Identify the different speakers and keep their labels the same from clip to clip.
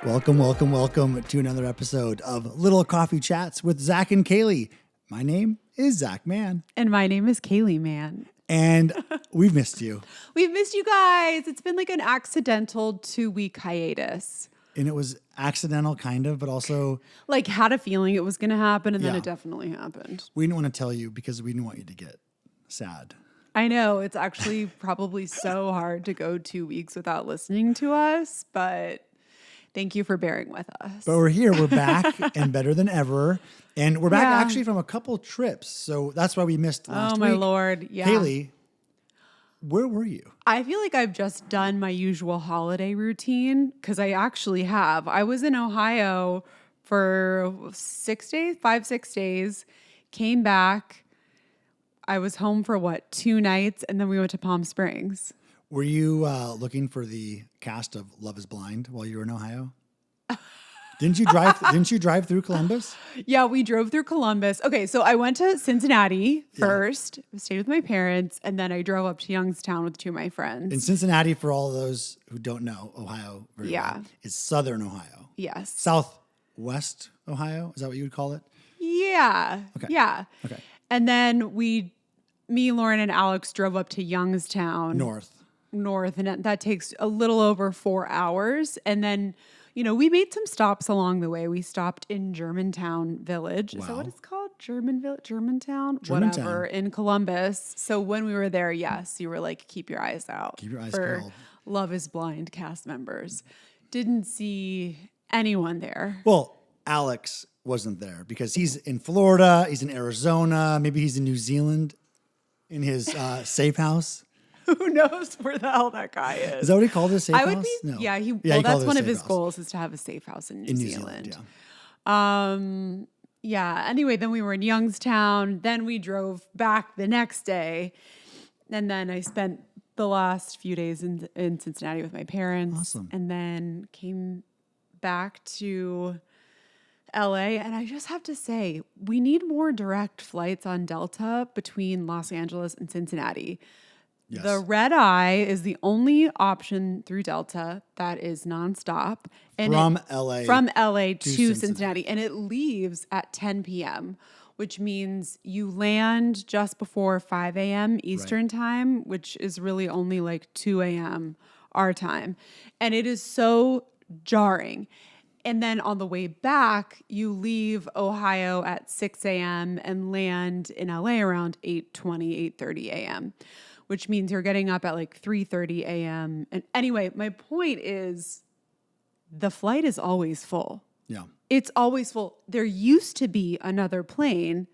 Speaker 1: Welcome to another episode of Little Coffee Chats with Zach and Kaylee. My name is Zach Mann.
Speaker 2: And my name is Kaylee Mann.
Speaker 1: And we've missed you.
Speaker 2: We've missed you guys. It's been like an accidental 2-week hiatus.
Speaker 1: And it was accidental, kind of, but also...
Speaker 2: Like, had a feeling it was going to happen, and then
Speaker 1: Yeah.
Speaker 2: it definitely happened.
Speaker 1: We didn't want to tell you because we didn't want you to get sad.
Speaker 2: I know. It's actually probably so hard to go 2 weeks without listening to us, but... Thank you for bearing with us.
Speaker 1: But we're here. We're back and better than ever. And we're back actually from a couple trips. So that's why we missed last week.
Speaker 2: Oh, my Lord. Yeah.
Speaker 1: Kaylee, where were you?
Speaker 2: I feel like I've just done my usual holiday routine because I actually have. I was in Ohio for 6 days, 5-6 days, came back. I was home for 2 nights, and then we went to Palm Springs.
Speaker 1: Were you looking for the cast of Love is Blind while you were in Ohio? Didn't you drive through Columbus?
Speaker 2: Yeah, we drove through Columbus. Okay, so I went to Cincinnati first, stayed with my parents, and then I drove up to Youngstown with 2 of my friends.
Speaker 1: In Cincinnati, for all those who don't know Ohio very well, is southern Ohio.
Speaker 2: Yes.
Speaker 1: Southwest Ohio? Is that what you would call it?
Speaker 2: Yeah.
Speaker 1: Okay.
Speaker 2: Yeah.
Speaker 1: Okay.
Speaker 2: And then me, Lauren, and Alex drove up to Youngstown. North, and that takes a little over 4 hours. And then, we made some stops along the way. We stopped in Germantown Village. Is that what it's called? Germantown? Whatever, in Columbus. So when we were there, yes, you were like, keep your eyes out.
Speaker 1: Keep your eyes
Speaker 2: for
Speaker 1: peeled.
Speaker 2: Love is Blind cast members. Didn't see anyone there.
Speaker 1: Well, Alex wasn't there because he's in Florida, he's in Arizona, maybe he's in New Zealand in his safe house.
Speaker 2: Who knows where the hell that guy is?
Speaker 1: Is that what he called it, a safe house?
Speaker 2: I would be,
Speaker 1: No.
Speaker 2: yeah,
Speaker 1: he
Speaker 2: that's
Speaker 1: called it a
Speaker 2: one of
Speaker 1: safe
Speaker 2: his
Speaker 1: house.
Speaker 2: goals is to have a safe house in New Zealand.
Speaker 1: Yeah.
Speaker 2: Anyway, then we were in Youngstown. Then we drove back the next day. And then I spent the last few days in Cincinnati with my parents.
Speaker 1: Awesome.
Speaker 2: And then came back to LA. And I just have to say, we need more direct flights on Delta between Los Angeles and Cincinnati.
Speaker 1: Yes.
Speaker 2: The red eye is the only option through Delta that is nonstop. And
Speaker 1: From LA
Speaker 2: to Cincinnati. And it leaves at 10 p.m., which means you land just before 5 a.m. Eastern time, which is really only like 2 a.m. our time. And it is so jarring. And then on the way back, you leave Ohio at 6 a.m. and land in LA around 8:20, 8:30 a.m., which means you're getting up at like 3:30 a.m. And anyway, my point is the flight is always full.
Speaker 1: Yeah.
Speaker 2: It's always full. There used to be another plane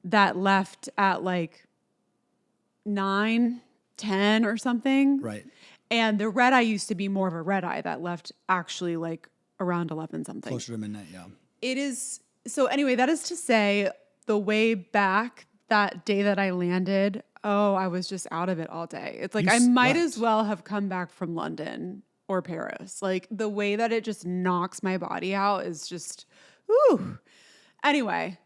Speaker 2: that left at like 9, 10 or something.
Speaker 1: Right.
Speaker 2: And the red eye used to be more of a red eye that left actually like around 11 something.
Speaker 1: Closer to midnight, yeah.
Speaker 2: It is. So anyway, that is to say the way back that day that I landed, I was just out of it all day. It's like I might as well have come back from London or Paris. Like the way that it just knocks my body out is just, whew. Anyway,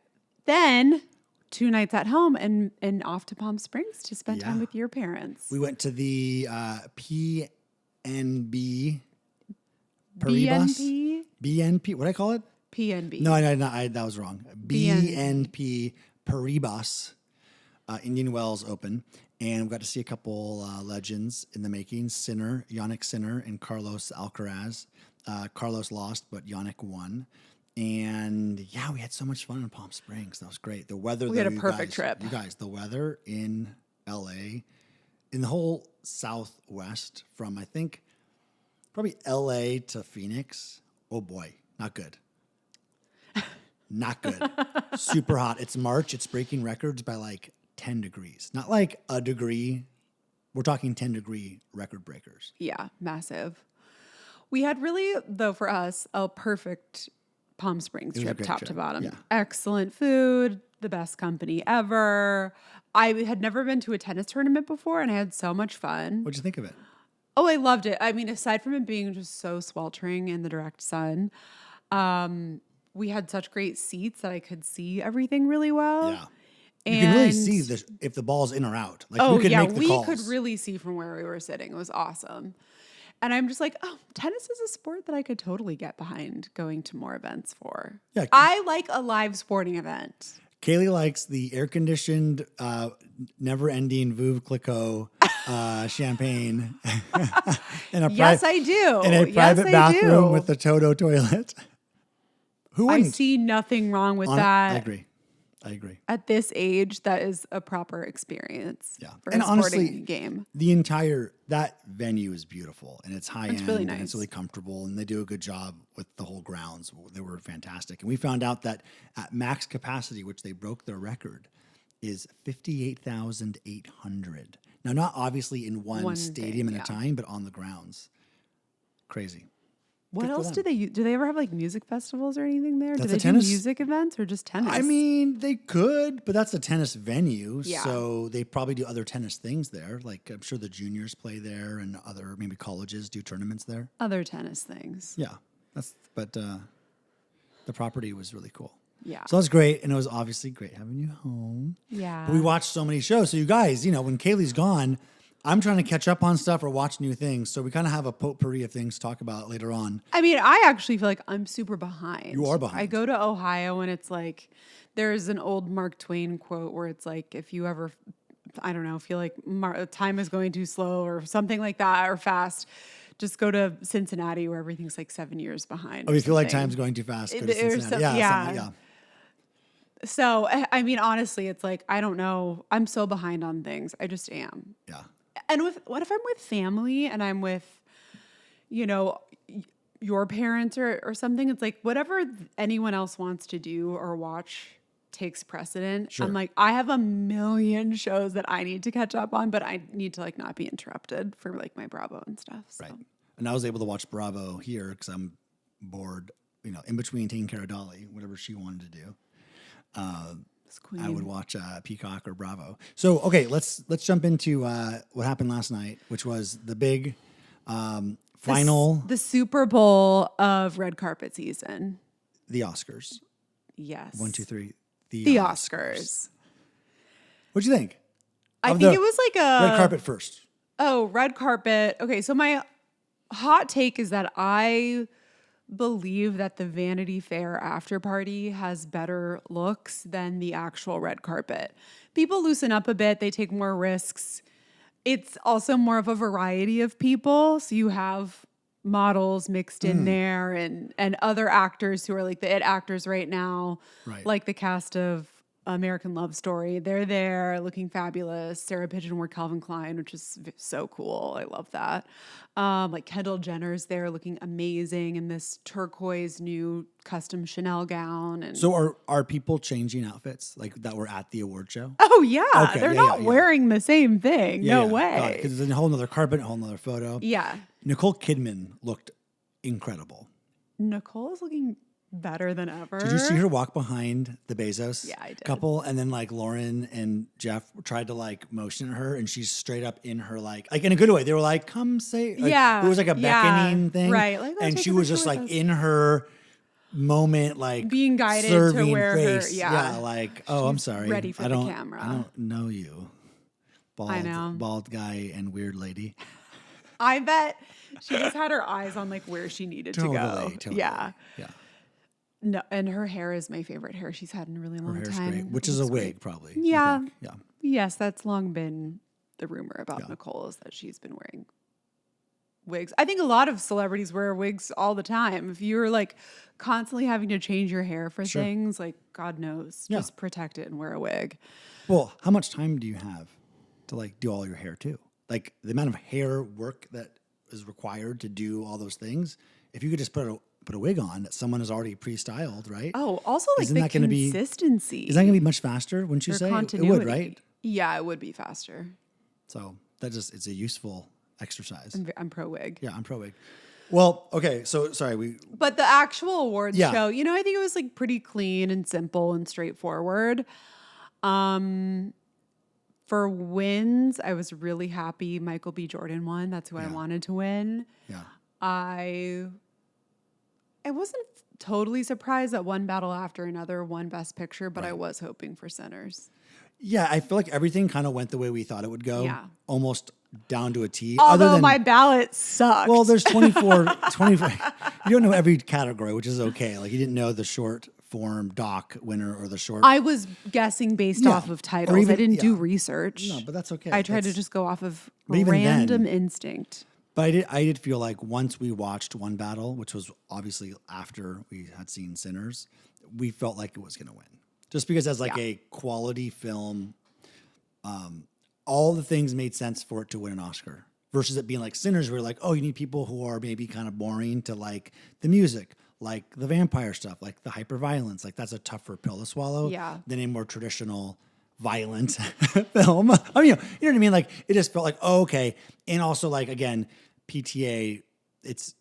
Speaker 2: then 2 nights at home and off to Palm Springs to spend time with your parents.
Speaker 1: We went to the PNB Paribas. BNP. What did I call it?
Speaker 2: PNB.
Speaker 1: No, that was wrong. BNP Paribas Indian Wells Open. And we got to see a couple legends in the making. Yannick Sinner and Carlos Alcaraz. Carlos lost, but Yannick won. And yeah, we had so much fun in Palm Springs. That was great. The weather.
Speaker 2: We had a perfect trip.
Speaker 1: You guys, the weather in LA, in the whole Southwest, from I think probably LA to Phoenix. Oh boy, not good. Not good. Super hot. It's March. It's breaking records by like 10 degrees. Not like a degree. We're talking 10-degree record breakers.
Speaker 2: Yeah, massive. We had really, though, for us, a perfect Palm Springs trip, top to bottom.
Speaker 1: Yeah.
Speaker 2: Excellent food, the best company ever. I had never been to a tennis tournament before, and I had so much fun.
Speaker 1: What'd you think of it?
Speaker 2: Oh, I loved it. I mean, aside from it being just so sweltering in the direct sun, we had such great seats that I could see everything really well.
Speaker 1: Yeah. You can really see if the ball's in or out. Like we could make the calls.
Speaker 2: We could really see from where we were sitting. It was awesome. And I'm just like, oh, tennis is a sport that I could totally get behind going to more events for.
Speaker 1: Yeah.
Speaker 2: I like a live sporting event.
Speaker 1: Kaylee likes the air-conditioned, never-ending Veuve Clicquot champagne.
Speaker 2: Yes, I do.
Speaker 1: In a private
Speaker 2: I
Speaker 1: bathroom
Speaker 2: do.
Speaker 1: with a Toto toilet. Who
Speaker 2: I
Speaker 1: wouldn't?
Speaker 2: see nothing wrong with that.
Speaker 1: I agree.
Speaker 2: At this age, that is a proper experience for
Speaker 1: And
Speaker 2: a sporting
Speaker 1: honestly,
Speaker 2: game.
Speaker 1: that venue is beautiful and it's high end
Speaker 2: really
Speaker 1: and it's
Speaker 2: nice.
Speaker 1: really comfortable and they do a good job with the whole grounds. They were fantastic. And we found out that at max capacity, which they broke their record, is 58,800. Now, not obviously in one stadium at a time, but on the grounds. Crazy.
Speaker 2: What else do they use? Do they ever have like music festivals or anything there? Do they do
Speaker 1: tennis-
Speaker 2: music events or just tennis?
Speaker 1: I mean, they could, but that's a tennis venue.
Speaker 2: Yeah.
Speaker 1: So they probably do other tennis things there. Like I'm sure the juniors play there and other maybe colleges do tournaments there.
Speaker 2: other tennis things.
Speaker 1: Yeah. But the property was really cool.
Speaker 2: Yeah.
Speaker 1: So that's great. And it was obviously great having you home.
Speaker 2: Yeah.
Speaker 1: But we watched so many shows. So you guys, when Kaylee's gone, I'm trying to catch up on stuff or watch new things. So we kind of have a potpourri of things to talk about later on.
Speaker 2: I mean, I actually feel like I'm super behind.
Speaker 1: You are behind.
Speaker 2: I go to Ohio and it's like, there's an old Mark Twain quote where it's like, if you ever, I don't know, feel like time is going too slow or something like that or fast, just go to Cincinnati where everything's like 7 years behind.
Speaker 1: Oh, you feel like time's going too fast? Go to Cincinnati.
Speaker 2: Yeah. So, I mean, honestly, it's like, I don't know. I'm so behind on things. I just am.
Speaker 1: Yeah.
Speaker 2: And what if I'm with family and I'm with, your parents or something? It's like whatever anyone else wants to do or watch takes precedent.
Speaker 1: Sure.
Speaker 2: I'm like, I have a million shows that I need to catch up on, but I need to like not be interrupted for like my Bravo and stuff. So.
Speaker 1: Right. And I was able to watch Bravo here because I'm bored, in between taking care of Dolly, whatever she wanted to do. I would watch Peacock or Bravo. So, okay, let's jump into what happened last night, which was the big final.
Speaker 2: The Super Bowl of red carpet season.
Speaker 1: The Oscars.
Speaker 2: Yes.
Speaker 1: 1, 2, 3.
Speaker 2: The Oscars.
Speaker 1: What'd you think?
Speaker 2: I think it was like a...
Speaker 1: Red carpet first.
Speaker 2: Oh, red carpet. Okay, so my hot take is that I believe that the Vanity Fair after party has better looks than the actual red carpet. People loosen up a bit, they take more risks. It's also more of a variety of people. So you have models mixed in there and other actors who are like the it actors right now, like the cast of American Love Story. They're there looking fabulous. Sarah Pigeon wore Calvin Klein, which is so cool. I love that. Like Kendall Jenner's there looking amazing in this turquoise new custom Chanel gown. And
Speaker 1: So are people changing outfits like that were at the award show?
Speaker 2: oh yeah,
Speaker 1: Okay,
Speaker 2: they're
Speaker 1: yeah,
Speaker 2: not
Speaker 1: yeah.
Speaker 2: wearing the same thing. No way.
Speaker 1: Because it's a whole nother carpet, a whole nother photo.
Speaker 2: Yeah.
Speaker 1: Nicole Kidman looked incredible.
Speaker 2: Nicole is looking better than ever.
Speaker 1: Did you see her walk behind the Bezos
Speaker 2: Yeah, I did.
Speaker 1: couple? And then like Lauren and Jeff tried to like motion at her and she's straight up in her like in a good way. They were like, come say, like,
Speaker 2: Yeah,
Speaker 1: it was like a beckoning thing.
Speaker 2: right. Like,
Speaker 1: and
Speaker 2: take
Speaker 1: she
Speaker 2: a
Speaker 1: was
Speaker 2: picture
Speaker 1: just
Speaker 2: with
Speaker 1: like
Speaker 2: us.
Speaker 1: in her moment, like
Speaker 2: Being guided to
Speaker 1: serving
Speaker 2: where her-
Speaker 1: face.
Speaker 2: yeah.
Speaker 1: Like, oh, I'm
Speaker 2: She's
Speaker 1: sorry.
Speaker 2: ready for
Speaker 1: I
Speaker 2: the
Speaker 1: don't,
Speaker 2: camera.
Speaker 1: I don't know you.
Speaker 2: I know.
Speaker 1: Bald guy and weird lady.
Speaker 2: I bet she just had her eyes on like where she needed to go.
Speaker 1: Totally.
Speaker 2: Yeah.
Speaker 1: Yeah.
Speaker 2: No, and her hair is my favorite hair she's had in a really
Speaker 1: Her
Speaker 2: long
Speaker 1: hair's
Speaker 2: time.
Speaker 1: great, which
Speaker 2: It
Speaker 1: is a
Speaker 2: looks
Speaker 1: wig
Speaker 2: great.
Speaker 1: probably. you
Speaker 2: Yeah.
Speaker 1: think. Yeah.
Speaker 2: Yes, that's long been the rumor about Nicole is that she's been wearing wigs. I think a lot of celebrities wear wigs all the time. If you're like constantly having to change your hair for things, like God knows,
Speaker 1: Yeah.
Speaker 2: just protect it and wear a wig.
Speaker 1: Well, how much time do you have to like do all your hair too? Like the amount of hair work that is required to do all those things. If you could just put a wig on that someone has already pre-styled, right?
Speaker 2: Oh, also like
Speaker 1: Isn't
Speaker 2: the
Speaker 1: that gonna be-
Speaker 2: consistency.
Speaker 1: Is that going to be much faster? Wouldn't you
Speaker 2: or
Speaker 1: say?
Speaker 2: continuity.
Speaker 1: It would, right?
Speaker 2: Yeah, it would be faster.
Speaker 1: So it's a useful exercise.
Speaker 2: I'm pro wig.
Speaker 1: Yeah, I'm pro wig. Well, okay. So sorry,
Speaker 2: But the actual awards
Speaker 1: Yeah.
Speaker 2: show, I think it was like pretty clean and simple and straightforward. For wins, I was really happy Michael B. Jordan won. That's who I wanted to win.
Speaker 1: yeah.
Speaker 2: I wasn't totally surprised that one battle after another won Best Picture, but I was hoping for Sinners.
Speaker 1: Yeah, I feel like everything kind of went the way we thought it would go.
Speaker 2: Yeah.
Speaker 1: Almost down to a T.
Speaker 2: Although my ballot sucked.
Speaker 1: Well, there's 24. You don't know every category, which is okay. Like you didn't know the short form doc winner or the short.
Speaker 2: I was guessing based off of titles.
Speaker 1: even-
Speaker 2: I didn't do
Speaker 1: yeah.
Speaker 2: research.
Speaker 1: No, but that's okay.
Speaker 2: I tried to
Speaker 1: That's-
Speaker 2: just go off of
Speaker 1: But even
Speaker 2: random
Speaker 1: then-
Speaker 2: instinct.
Speaker 1: But I did feel like once we watched one battle, which was obviously after we had seen Sinners, we felt like it was going to win. Just because as like a quality film, all the things made sense for it to win an Oscar. Versus it being like Sinners, where like, oh, you need people who are maybe kind of boring to like the music, like the vampire stuff, like the hyper violence. Like that's a tougher pill to swallow than a more traditional violent film. I mean, you know what I mean? Like it just felt like, oh, okay. And also like, again, PTA, it's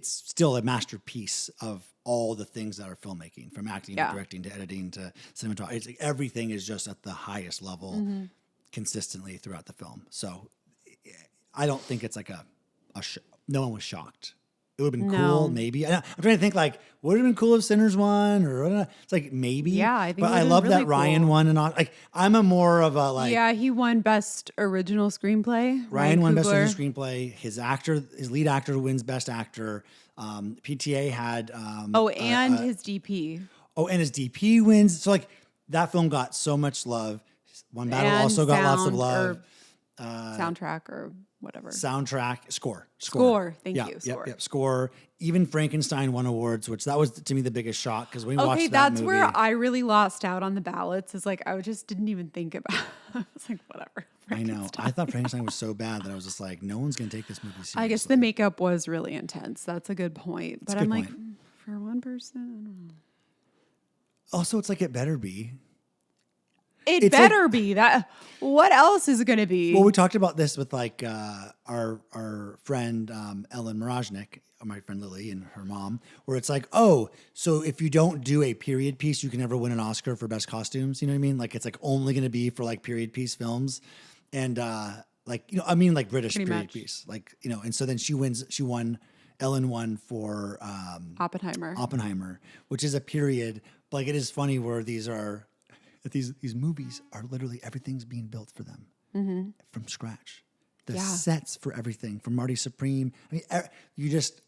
Speaker 1: still a masterpiece of all the things that are filmmaking, from acting to directing to editing to cinematography. It's like everything is just at the highest level consistently throughout the film. So I don't think it's like no one was shocked. It would have been cool, maybe. I'm trying to think like, would it have been cool if Sinners won? Or it's like maybe.
Speaker 2: Yeah, I think.
Speaker 1: But
Speaker 2: it
Speaker 1: I
Speaker 2: would've
Speaker 1: love
Speaker 2: been really
Speaker 1: that Ryan
Speaker 2: cool.
Speaker 1: won, and like I'm a more of a like.
Speaker 2: Yeah, he won Best Original Screenplay.
Speaker 1: Ryan won Best
Speaker 2: Coogler.
Speaker 1: Original Screenplay. His lead actor wins Best Actor. PTA had.
Speaker 2: And his DP.
Speaker 1: Oh, and his DP wins. So like that film got so much love. One Battle
Speaker 2: And
Speaker 1: also got lots of
Speaker 2: sound
Speaker 1: love.
Speaker 2: Soundtrack or whatever.
Speaker 1: Soundtrack, score.
Speaker 2: Thank you. Score.
Speaker 1: Yep. Score. Even Frankenstein won awards, which that was to me the biggest shock because we watched that
Speaker 2: that's
Speaker 1: movie.
Speaker 2: where I really lost out on the ballots. Is like I just didn't even think about. I was like, whatever.
Speaker 1: I know. I thought Frankenstein was so bad that I was just like, no one's gonna take this movie seriously.
Speaker 2: I guess the makeup was really intense. That's a good point. But I'm like,
Speaker 1: point.
Speaker 2: for one person, I don't know.
Speaker 1: Also, it's like it better be.
Speaker 2: It
Speaker 1: It's
Speaker 2: better be that. What else is it going to be?
Speaker 1: Well, we talked about this with like our friend Ellen Moroznik, my friend Lily, and her mom, where it's like, oh, so if you don't do a period piece, you can never win an Oscar for best costumes. You know what I mean? Like it's like only going to be for like period piece films, and like I mean like British
Speaker 2: Pretty
Speaker 1: period
Speaker 2: much.
Speaker 1: piece, like and so then she wins. She won. Ellen won for Oppenheimer, which is a period. But like it is funny where these movies are literally everything's being built for them from scratch. The sets for everything from Marty Supreme. I mean, you just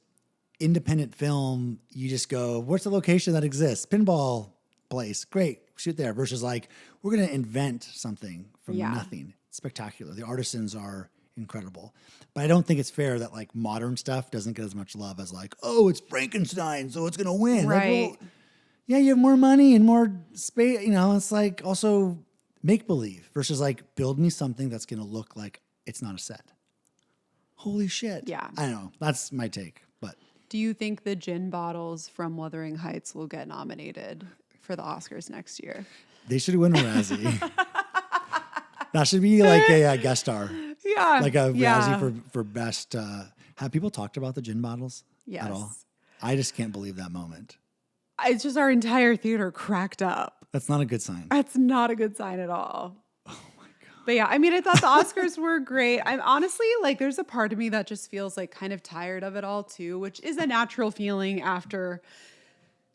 Speaker 1: independent film. You just go, what's the location that exists? Pinball place, great, shoot there. Versus like we're going to invent something from nothing. Spectacular. The artisans are incredible, but I don't think it's fair that like modern stuff doesn't get as much love as like, oh, it's Frankenstein, so it's going to win.
Speaker 2: Right.
Speaker 1: Like, well, yeah, you have more money and more space. It's like also make believe versus like build me something that's going to look like it's not a set. Holy shit.
Speaker 2: Yeah.
Speaker 1: I don't know. That's my take. But
Speaker 2: Do you think the gin bottles from Wuthering Heights will get nominated for the Oscars next year?
Speaker 1: they should win a Razzie. That should be like a guest star.
Speaker 2: Yeah.
Speaker 1: Like a Razzie for best. Have people talked about the gin bottles
Speaker 2: Yes.
Speaker 1: at all? I just can't believe that moment.
Speaker 2: It's just our entire theater cracked up.
Speaker 1: That's not a good sign.
Speaker 2: That's not a good sign at all. Oh my God. But yeah, I mean, I thought the Oscars were great. I'm honestly like, there's a part of me that just feels like kind of tired of it all too, which is a natural feeling after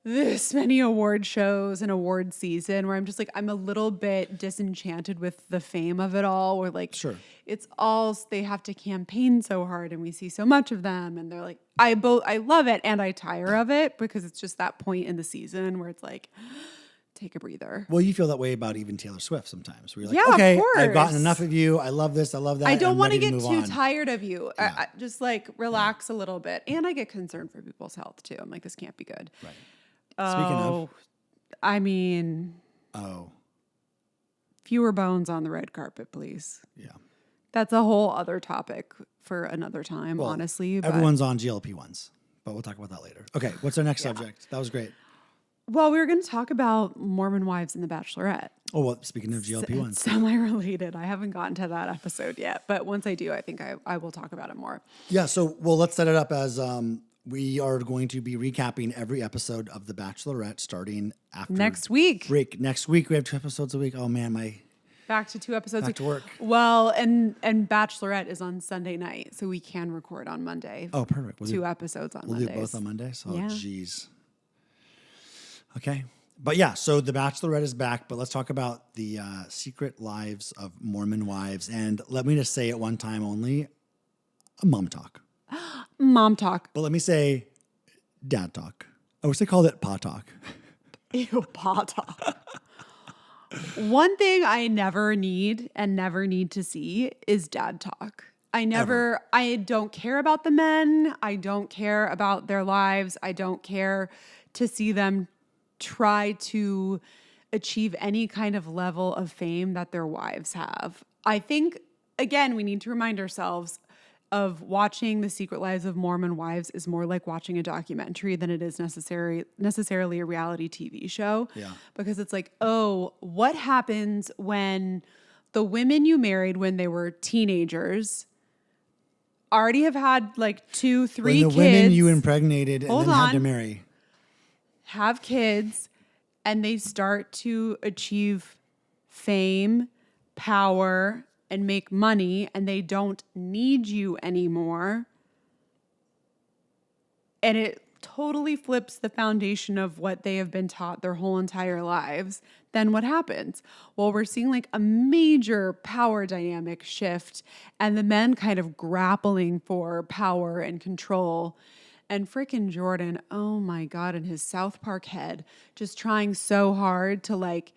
Speaker 2: this many award shows and award season where I'm just like, I'm a little bit disenchanted with the fame of it all. Where like,
Speaker 1: Sure.
Speaker 2: it's all, they have to campaign so hard and we see so much of them. And they're like, I love it and I tire of it because it's just that point in the season where it's like, take a breather.
Speaker 1: Well, you feel that way about even Taylor Swift sometimes. Where you're like,
Speaker 2: Yeah, of
Speaker 1: okay,
Speaker 2: course.
Speaker 1: I've gotten enough of you. I love this. I love that.
Speaker 2: I don't want to
Speaker 1: ready
Speaker 2: get
Speaker 1: move
Speaker 2: too
Speaker 1: on.
Speaker 2: tired of you. I just like relax a little bit. And I get concerned for people's health too. I'm like, this can't be good.
Speaker 1: Right. Speaking of.
Speaker 2: I mean, fewer bones on the red carpet, please.
Speaker 1: Yeah.
Speaker 2: That's a whole other topic for another time,
Speaker 1: Well,
Speaker 2: honestly. But,
Speaker 1: everyone's on GLP-1s, but we'll talk about that later. Okay, what's our next subject? That was great.
Speaker 2: well, we were going to talk about Mormon wives and The Bachelorette.
Speaker 1: Oh, well, speaking of
Speaker 2: It's
Speaker 1: GLP-1s.
Speaker 2: semi-related. I haven't gotten to that episode yet, but once I do, I think I will talk about it more.
Speaker 1: Yeah, so, let's set it up as we are going to be recapping every episode of The Bachelorette starting after
Speaker 2: Next week.
Speaker 1: break. Next week, we have 2 episodes a week. Oh, man,
Speaker 2: Back to 2 episodes.
Speaker 1: Back to work.
Speaker 2: Well, and Bachelorette is on Sunday night, so we can record on Monday.
Speaker 1: Oh, perfect.
Speaker 2: 2 episodes on
Speaker 1: We'll
Speaker 2: Mondays.
Speaker 1: do both on Monday. So,
Speaker 2: Yeah.
Speaker 1: geez. Okay. But yeah, so The Bachelorette is back, but let's talk about the secret lives of Mormon wives. And let me just say it one time only, mom talk.
Speaker 2: Mom talk.
Speaker 1: But let me say dad talk. I wish they called it pa talk.
Speaker 2: Ew, pa talk. One thing I never need to see is dad talk. I don't care about the men. I don't care about their lives. I don't care to see them try to achieve any kind of level of fame that their wives have. I think, again, we need to remind ourselves of watching The Secret Lives of Mormon Wives is more like watching a documentary than it is necessarily a reality TV show.
Speaker 1: Yeah.
Speaker 2: Because it's like, oh, what happens when the women you married when they were teenagers already have had like 2, 3
Speaker 1: When the
Speaker 2: kids.
Speaker 1: women you impregnated and
Speaker 2: Hold
Speaker 1: then had
Speaker 2: on.
Speaker 1: to marry.
Speaker 2: Have kids, and they start to achieve fame, power, and make money, and they don't need you anymore. And it totally flips the foundation of what they have been taught their whole entire lives. Then what happens? Well, we're seeing like a major power dynamic shift, and the men kind of grappling for power and control. And frickin' Jordan, oh my God, in his South Park head, just trying so hard to like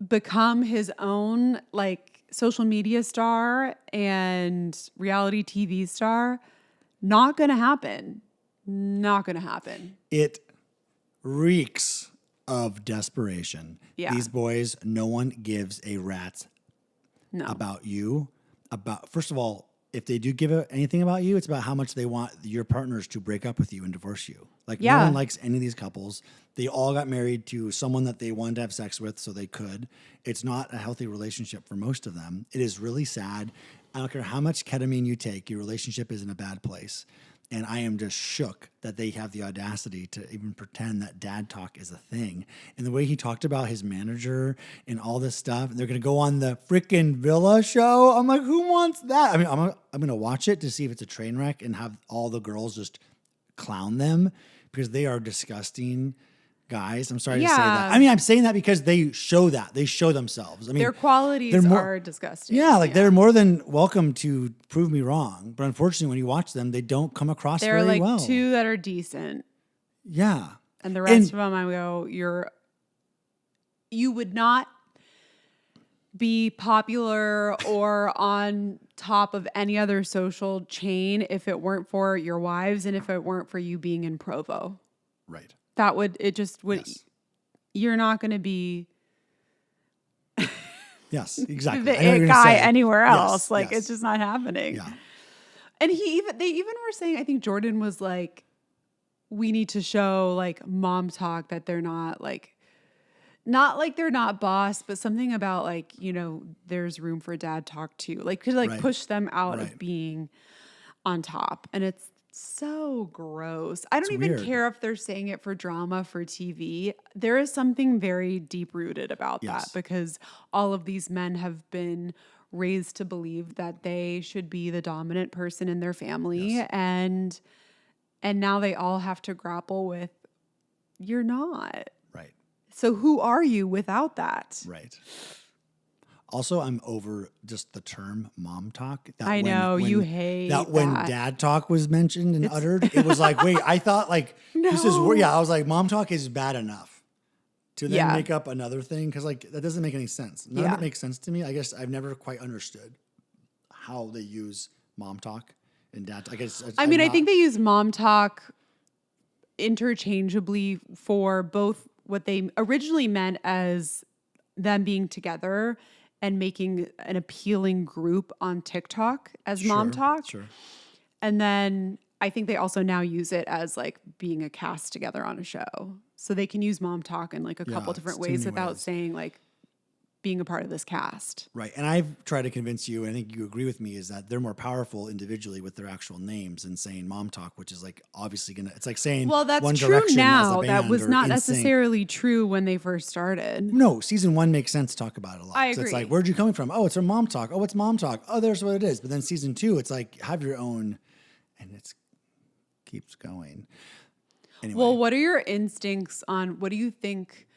Speaker 2: become his own like social media star and reality TV star. Not gonna happen. Not gonna happen.
Speaker 1: It reeks of desperation.
Speaker 2: Yeah.
Speaker 1: These boys, no one gives a rat's
Speaker 2: No.
Speaker 1: about you. First of all, if they do give anything about you, it's about how much they want your partners to break up with you and divorce you. Like no one likes any of these couples. They all got married to someone that they wanted to have sex with, so they could. It's not a healthy relationship for most of them. It is really sad. I don't care how much ketamine you take, your relationship is in a bad place. And I am just shook that they have the audacity to even pretend that dad talk is a thing. And the way he talked about his manager and all this stuff, and they're going to go on the freaking Villa show. I'm like, who wants that? I mean, I'm going to watch it to see if it's a train wreck and have all the girls just clown them because they are disgusting guys. I'm sorry to say that. I mean, I'm saying that because they show that. They show themselves. I mean,
Speaker 2: their qualities are disgusting.
Speaker 1: Yeah, like they're more than welcome to prove me wrong. But unfortunately, when you watch them, they don't come across
Speaker 2: There are
Speaker 1: very
Speaker 2: like
Speaker 1: well.
Speaker 2: 2 that are decent.
Speaker 1: Yeah.
Speaker 2: And the rest of them, I go, you would not be popular or on top of any other social chain if it weren't for your wives and if it weren't for you being in Provo.
Speaker 1: Right.
Speaker 2: Yes. You're not going to be
Speaker 1: Yes, exactly.
Speaker 2: the it guy anywhere else. It's just not happening.
Speaker 1: Yeah.
Speaker 2: And they even were saying, I think Jordan was like, we need to show like mom talk that they're not like they're not boss, but something about like, there's room for dad talk too. Like to like push them out of being on top. And it's so gross. I don't even care if they're saying it for drama, for TV. There is something very deep rooted about that because all of these men have been raised to believe that they should be the dominant person in their family. And now they all have to grapple with, you're not.
Speaker 1: Right.
Speaker 2: So who are you without that?
Speaker 1: Right. Also, I'm over just the term mom talk.
Speaker 2: I know, you hate that.
Speaker 1: When dad talk was mentioned and uttered, it was like, wait, I thought like, this is, I was like, mom talk is bad enough to then make up another thing. Cause like, that doesn't make any sense. None of it makes sense to me. I guess I've never quite understood how they use mom talk and dad talk. I
Speaker 2: think they use mom talk interchangeably for both what they originally meant as them being together and making an appealing group on TikTok as mom talk.
Speaker 1: Sure.
Speaker 2: And then I think they also now use it as like being a cast together on a show. So they can use mom talk in like a couple different ways without saying like being a part of this cast.
Speaker 1: Right. And I've tried to convince you, and I think you agree with me, is that they're more powerful individually with their actual names than saying mom talk, which is like obviously it's like saying
Speaker 2: that's
Speaker 1: One
Speaker 2: true
Speaker 1: Direction
Speaker 2: now.
Speaker 1: as a band
Speaker 2: that was
Speaker 1: or
Speaker 2: not
Speaker 1: NSYNC.
Speaker 2: necessarily true when they first started.
Speaker 1: No, season 1 makes sense to talk about it a lot.
Speaker 2: I
Speaker 1: So it's
Speaker 2: agree.
Speaker 1: like, where'd you coming from? Oh, it's from mom talk. Oh, it's mom talk. Oh, there's what it is. But then season 2, it's like, have your own, and it keeps going. Anyway,
Speaker 2: Well, what are your instincts on what do you think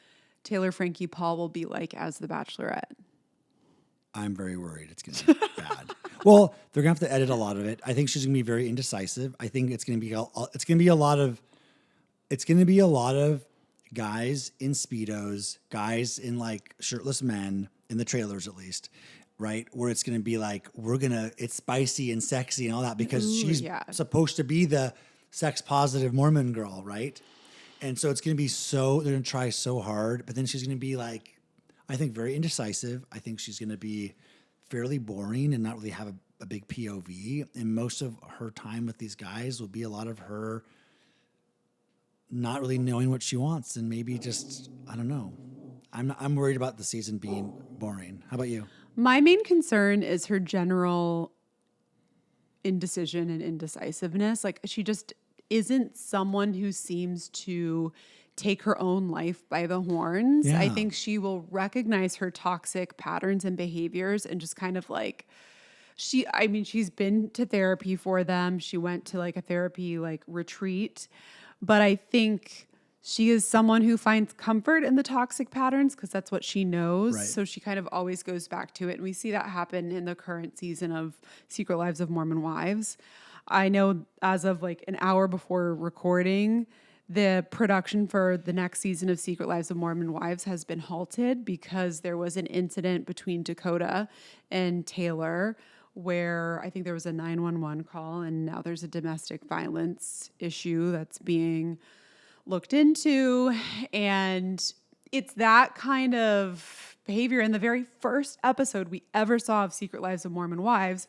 Speaker 2: Taylor Frankie Paul will be like as the Bachelorette?
Speaker 1: I'm very worried it's going to be bad. Well, they're going to have to edit a lot of it. I think she's going to be very indecisive. I think it's going to be a lot of guys in Speedos, guys in like shirtless men in the trailers at least, right? Where it's going to be like it's spicy and sexy and all that because she's supposed to be the sex positive Mormon girl, right? And so it's going to be they're going to try so hard, but then she's going to be like, I think very indecisive. I think she's going to be fairly boring and not really have a big POV. And most of her time with these guys will be a lot of her not really knowing what she wants and maybe just, I don't know. I'm worried about the season being boring. How about you?
Speaker 2: My main concern is her general indecision and indecisiveness. Like she just isn't someone who seems to take her own life by the horns.
Speaker 1: Yeah.
Speaker 2: I think she will recognize her toxic patterns and behaviors and just kind of like she's been to therapy for them. She went to like a therapy like retreat, but I think she is someone who finds comfort in the toxic patterns because that's what she knows.
Speaker 1: Right.
Speaker 2: So she kind of always goes back to it. And we see that happen in the current season of Secret Lives of Mormon Wives. I know as of like an hour before recording, the production for the next season of Secret Lives of Mormon Wives has been halted because there was an incident between Dakota and Taylor where I think there was a 911 call and now there's a domestic violence issue that's being looked into. And it's that kind of behavior. In the very first episode we ever saw of Secret Lives of Mormon Wives,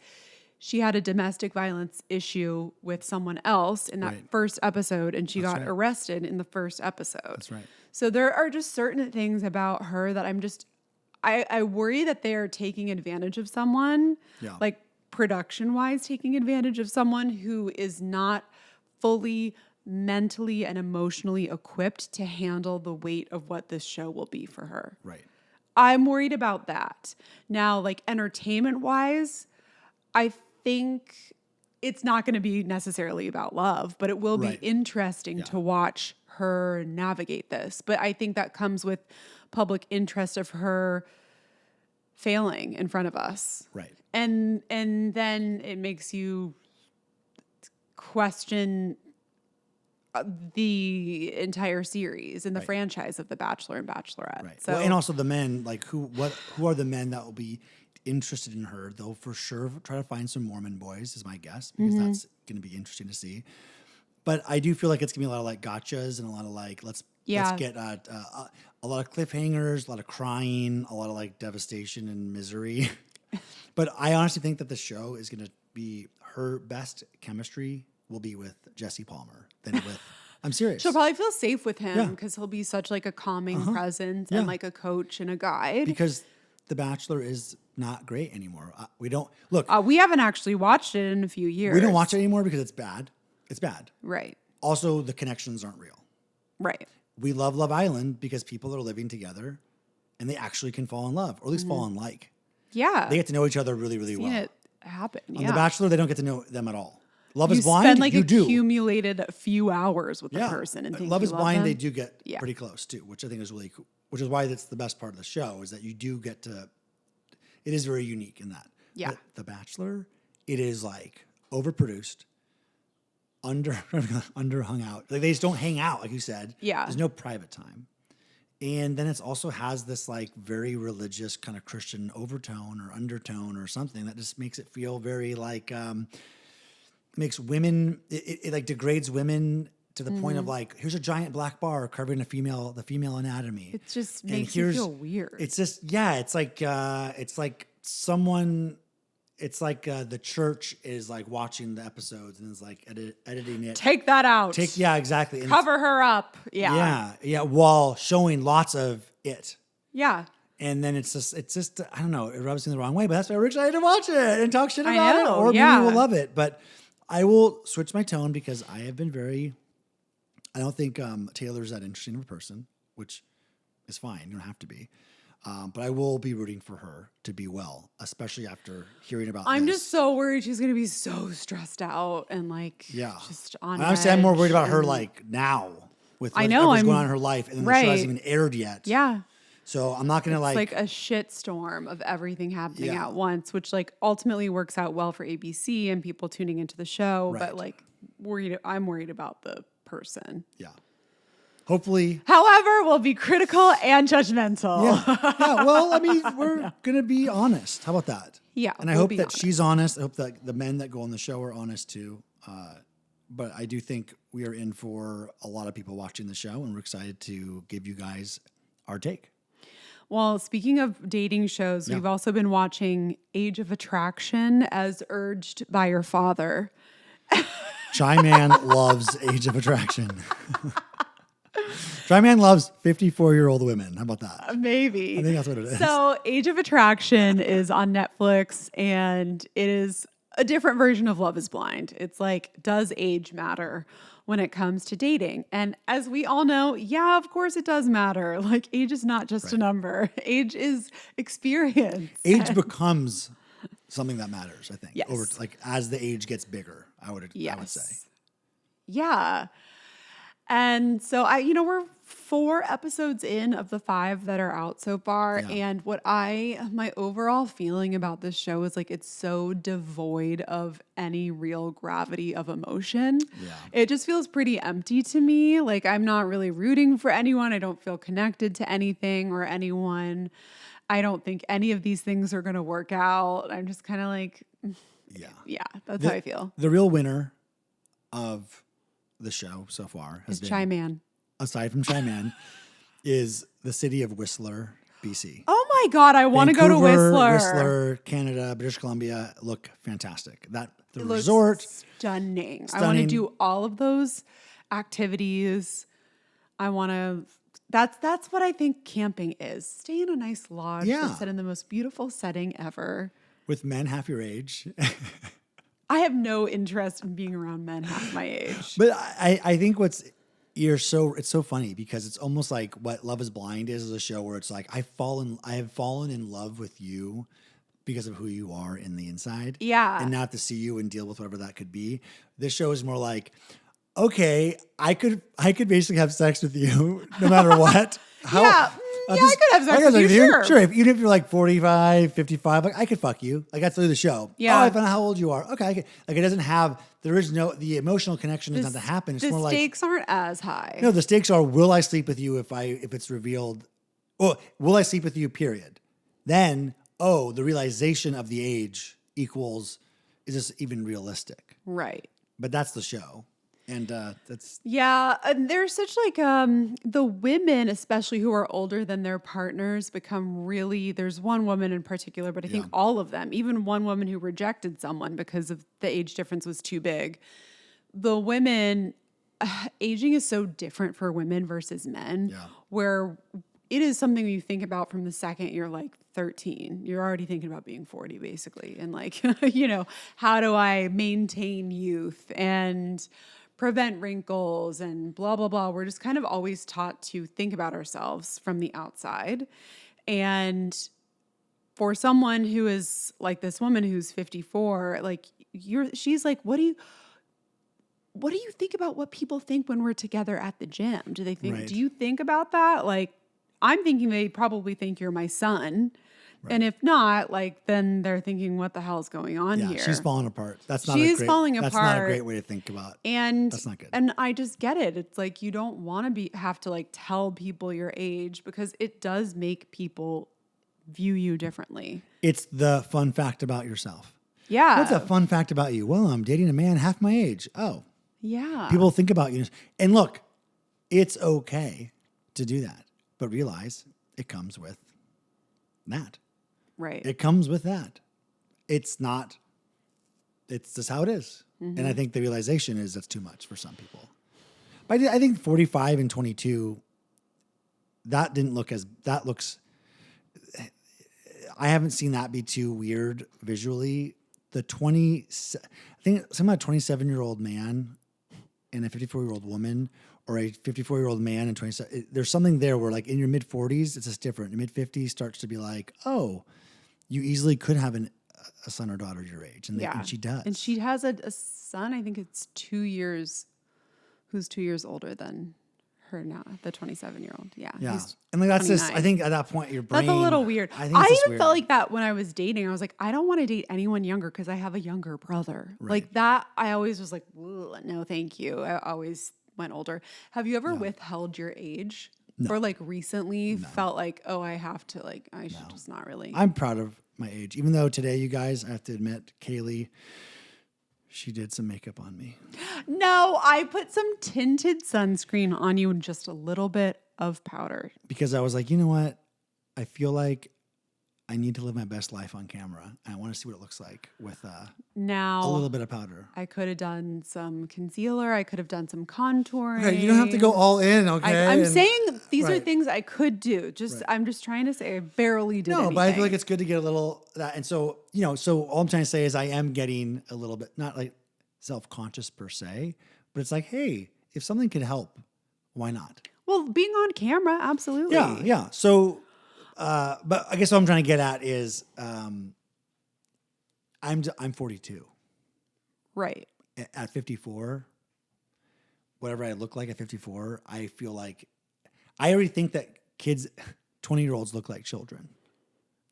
Speaker 2: she had a domestic violence issue with someone else in that first episode, and she got arrested in the first episode.
Speaker 1: That's right.
Speaker 2: So there are just certain things about her that I worry that they are taking advantage of someone, like production-wise taking advantage of someone who is not fully mentally and emotionally equipped to handle the weight of what this show will be for her.
Speaker 1: Right.
Speaker 2: I'm worried about that. Now, like entertainment-wise, I think it's not going to be necessarily about love, but it will be interesting to watch her navigate this. But I think that comes with public interest of her failing in front of us.
Speaker 1: Right.
Speaker 2: And then it makes you question the entire series and the franchise of The Bachelor and Bachelorette.
Speaker 1: Right.
Speaker 2: So,
Speaker 1: and also the men, like who are the men that will be interested in her? They'll for sure try to find some Mormon boys, is my guess, because that's going to be interesting to see. But I do feel like it's going to be a lot of like gotchas and a lot of like let's get a lot of cliffhangers, a lot of crying, a lot of like devastation and misery. But I honestly think that the show is going to be her best chemistry will be with Jesse Palmer than with. I'm serious.
Speaker 2: She'll probably feel safe with him because he'll be such like a calming presence and like a coach and a guide.
Speaker 1: Because The Bachelor is not great anymore. We don't look.
Speaker 2: We haven't actually watched it in a few years.
Speaker 1: We don't watch it anymore because it's bad. It's bad.
Speaker 2: Right.
Speaker 1: Also, the connections aren't real.
Speaker 2: Right.
Speaker 1: We love Love Island because people are living together and they actually can fall in love or at least fall in like.
Speaker 2: Yeah.
Speaker 1: They get to know each other really, really well.
Speaker 2: It happen.
Speaker 1: On The Bachelor, they don't get to know them at all. Love is
Speaker 2: you
Speaker 1: Blind,
Speaker 2: spend like
Speaker 1: you do.
Speaker 2: accumulated a few hours with the person and think
Speaker 1: Love is Blind,
Speaker 2: them.
Speaker 1: they do get pretty close too, which I think is really cool. Which is why that's the best part of the show is that you do get to. It is very unique in that.
Speaker 2: Yeah.
Speaker 1: But The Bachelor, it is like overproduced, under hung out. Like they just don't hang out, like you said.
Speaker 2: Yeah.
Speaker 1: There's no private time. And then it also has this like very religious kind of Christian overtone or undertone or something that just makes it feel very like makes women it like degrades women to the point of like here's a giant black bar covering the female anatomy.
Speaker 2: It just makes you feel weird.
Speaker 1: It's just it's like someone. It's like the church is like watching the episodes and is like editing it.
Speaker 2: Take that out.
Speaker 1: Exactly. And
Speaker 2: cover her up. Yeah.
Speaker 1: Yeah. While showing lots of it.
Speaker 2: Yeah.
Speaker 1: And then it's just I don't know. It rubs me the wrong way, but that's why we're excited to watch it and talk shit about it, or maybe we'll love it. But I will switch my tone because I have been very. I don't think Taylor's that interesting of a person, which is fine. You don't have to be. But I will be rooting for her to be well, especially after hearing about
Speaker 2: I'm
Speaker 1: this.
Speaker 2: just so worried she's going to be so stressed out and like just on
Speaker 1: And honestly, I'm more worried about her
Speaker 2: edge
Speaker 1: like now with
Speaker 2: I know,
Speaker 1: whatever's going
Speaker 2: I'm-
Speaker 1: on in her life, and then the show
Speaker 2: right.
Speaker 1: hasn't even aired yet.
Speaker 2: Yeah.
Speaker 1: So I'm not going to
Speaker 2: It's like a shit storm of everything happening
Speaker 1: Yeah.
Speaker 2: at once, which like ultimately works out well for ABC and people tuning into the show.
Speaker 1: Right.
Speaker 2: But like I'm worried about the person.
Speaker 1: Yeah. Hopefully.
Speaker 2: However, we'll be critical and judgmental.
Speaker 1: Yeah. Well, I mean, we're going to be honest. How about that?
Speaker 2: Yeah,
Speaker 1: And I
Speaker 2: we'll
Speaker 1: hope
Speaker 2: be
Speaker 1: that
Speaker 2: honest.
Speaker 1: she's honest. I hope that the men that go on the show are honest too. But I do think we are in for a lot of people watching the show, and we're excited to give you guys our take.
Speaker 2: Well, speaking of dating shows, we've also been watching Age of Attraction as urged by your father.
Speaker 1: Shy Man loves Age of Attraction. Shy Man loves 54-year-old women. How about that?
Speaker 2: Maybe.
Speaker 1: I think that's what it is.
Speaker 2: So, Age of Attraction is on Netflix, and it is a different version of Love is Blind. It's like, does age matter when it comes to dating? And as we all know, yeah, of course it does matter. Like, age is not just a number. Age is experience.
Speaker 1: Age becomes something that matters, I think.
Speaker 2: Yes.
Speaker 1: Over like as the age gets bigger, I would say.
Speaker 2: Yeah. And so we're 4 episodes in of the 5 that are out so far.
Speaker 1: Yeah.
Speaker 2: And my overall feeling about this show is like, it's so devoid of any real gravity of emotion.
Speaker 1: Yeah.
Speaker 2: It just feels pretty empty to me. Like, I'm not really rooting for anyone. I don't feel connected to anything or anyone. I don't think any of these things are going to work out. I'm just kind of like, yeah, that's how I feel.
Speaker 1: The real winner of the show so far has been,
Speaker 2: Shy Man.
Speaker 1: aside from Shy Man, is the city of Whistler, BC.
Speaker 2: Oh my God, I want to go to
Speaker 1: Vancouver,
Speaker 2: Whistler.
Speaker 1: Whistler, Canada, British Columbia look fantastic. The
Speaker 2: It
Speaker 1: resort,
Speaker 2: looks stunning. I want to
Speaker 1: stunning.
Speaker 2: do all of those activities. That's what I think camping is. Stay in a nice lodge that's set in the most beautiful setting ever.
Speaker 1: with men half your age.
Speaker 2: I have no interest in being around men half my age.
Speaker 1: But I think it's so funny because it's almost like what Love is Blind is a show where it's like I have fallen in love with you because of who you are in the inside.
Speaker 2: Yeah.
Speaker 1: And not to see you and deal with whatever that could be. This show is more like, okay, I could basically have sex with you no matter what.
Speaker 2: I could have sex with you, sure.
Speaker 1: Sure, even if you're like 45, 55, like I could fuck you. Like that's through the show.
Speaker 2: Yeah.
Speaker 1: Oh, I found out how old you are. Okay, like it doesn't have, the emotional connection does not happen. It's
Speaker 2: The
Speaker 1: more like,
Speaker 2: stakes aren't as high.
Speaker 1: no, the stakes are, will I sleep with you if it's revealed, or will I sleep with you, period. Then, the realization of the age equals, is this even realistic?
Speaker 2: Right.
Speaker 1: But that's the show. And that's...
Speaker 2: Yeah, and there's such like the women, especially who are older than their partners, become really. There's one woman in particular, but I think all of them, even one woman who rejected someone because of the age difference was too big. The women, aging is so different for women versus men, where it is something you think about from the second you're like 13. You're already thinking about being 40, basically, and like how do I maintain youth and prevent wrinkles and blah, blah, blah. We're just kind of always taught to think about ourselves from the outside. And for someone who is like this woman who's 54, like she's like, what do you think about what people think when we're together at the gym? Do they think, do you think about that? Like, I'm thinking they probably think you're my son. Right. And if not, like, then they're thinking, what the hell is going on here?
Speaker 1: She's falling apart. That's not
Speaker 2: That's
Speaker 1: not a great way to think about.
Speaker 2: And
Speaker 1: that's not good.
Speaker 2: And I just get it. It's like you don't want to have to like tell people your age because it does make people view you differently.
Speaker 1: It's the fun fact about yourself.
Speaker 2: Yeah.
Speaker 1: What's a fun fact about you? Well, I'm dating a man half my age. Oh.
Speaker 2: Yeah.
Speaker 1: People think about you. And look, it's okay to do that. But realize it comes with that.
Speaker 2: Right.
Speaker 1: It comes with that. It's just how it is. Mm-hmm. And I think the realization is that's too much for some people. But I think 45 and 22, that looks, I haven't seen that be too weird visually. I think some 27-year-old man and a 54-year-old woman, or a 54-year-old man and 27. There's something there where, like, in your mid 40s, it's just different. Your mid 50s starts to be like, oh, you easily could have a son or daughter your age, and she does.
Speaker 2: And she has a son. I think it's 2 years. Who's 2 years older than her now? The 27-year-old. Yeah.
Speaker 1: And like that's
Speaker 2: 29.
Speaker 1: just. I think at that point, your brain.
Speaker 2: That's a little weird. I even felt like that when I was dating. I was like, I don't want to date anyone younger because I have a younger brother.
Speaker 1: Right.
Speaker 2: Like that. I always was like, no, thank you. I always went older. Have you ever withheld your age?
Speaker 1: No.
Speaker 2: Or like recently felt like, oh, I have to, like, I should just not really.
Speaker 1: I'm proud of my age. Even though today, you guys, I have to admit, Kaylee, she did some makeup on me.
Speaker 2: No, I put some tinted sunscreen on you and just a little bit of powder.
Speaker 1: Because I was like, you know what? I feel like I need to live my best life on camera. And I want to see what it looks like with a little bit of powder.
Speaker 2: I could have done some concealer. I could have done some contouring.
Speaker 1: Okay, you don't have to go all in, okay?
Speaker 2: I'm saying these are things I could do. I'm just trying to say I barely did anything.
Speaker 1: But I feel like it's good to get a little that. And so, so all I'm trying to say is I am getting a little bit, not like self-conscious per se, but it's like, hey, if something could help, why not?
Speaker 2: Well, being on camera, absolutely.
Speaker 1: Yeah. So, but I guess what I'm trying to get at is I'm 42.
Speaker 2: Right.
Speaker 1: At 54, whatever I look like at 54, I feel like I already think that kids, 20-year-olds look like children.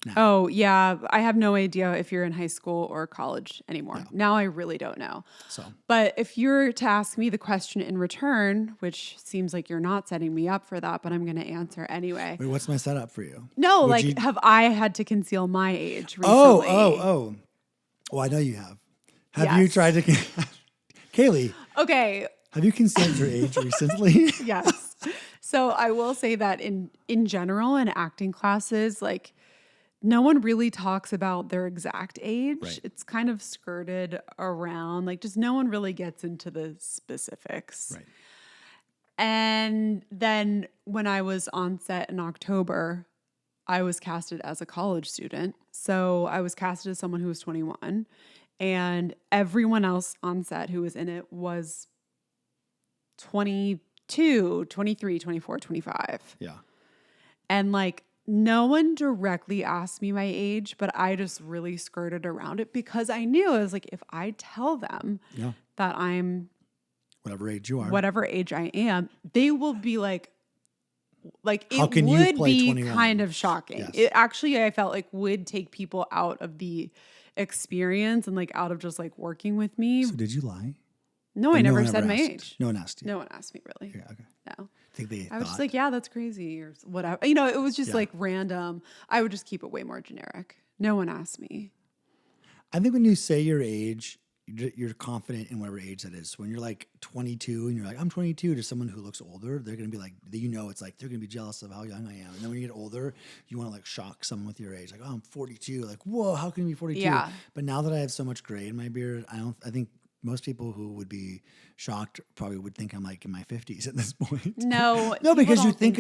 Speaker 1: Now.
Speaker 2: Oh, yeah. I have no idea if you're in high school or college anymore. Now I really don't know. But if you're to ask me the question in return, which seems like you're not setting me up for that, but I'm going to answer anyway.
Speaker 1: Wait, what's my setup for you?
Speaker 2: No, have I had to conceal my age recently?
Speaker 1: Oh. Well, I know you have. Have you tried to... Kaylee.
Speaker 2: Okay.
Speaker 1: Have you concealed your age recently?
Speaker 2: Yes. So I will say that in general, in acting classes, like, no one really talks about their exact age.
Speaker 1: Right.
Speaker 2: It's kind of skirted around. Like, just no one really gets into the specifics.
Speaker 1: Right.
Speaker 2: And then when I was on set in October, I was casted as a college student. So I was casted as someone who was 21. And everyone else on set who was in it was 22, 23, 24, 25.
Speaker 1: Yeah.
Speaker 2: And like, no one directly asked me my age, but I just really skirted around it because I knew I was like, if I tell them that I'm
Speaker 1: whatever age you are,
Speaker 2: whatever age I am, they will be like
Speaker 1: how
Speaker 2: it
Speaker 1: can
Speaker 2: would
Speaker 1: you play
Speaker 2: be
Speaker 1: 21?
Speaker 2: kind of shocking.
Speaker 1: Yes.
Speaker 2: It actually, I felt like would take people out of the experience and like out of just like working with me.
Speaker 1: So did you lie?
Speaker 2: No, I never said my age.
Speaker 1: No one asked you.
Speaker 2: No one asked me really.
Speaker 1: Yeah, okay.
Speaker 2: No.
Speaker 1: I
Speaker 2: was just like, yeah, that's crazy or whatever. It was just like random. I would just keep it way more generic. No one asked me.
Speaker 1: I think when you say your age, you're confident in whatever age that is. When you're like 22 and you're like, I'm 22 to someone who looks older, they're going to be like, it's like, they're going to be jealous of how young I am. And then when you get older, you want to like shock someone with your age. Like, oh, I'm 42. Like, whoa, how can you be 42?
Speaker 2: Yeah.
Speaker 1: But now that I have so much gray in my beard, I think most people who would be shocked probably would think I'm like in my 50s at this point.
Speaker 2: No,
Speaker 1: because you think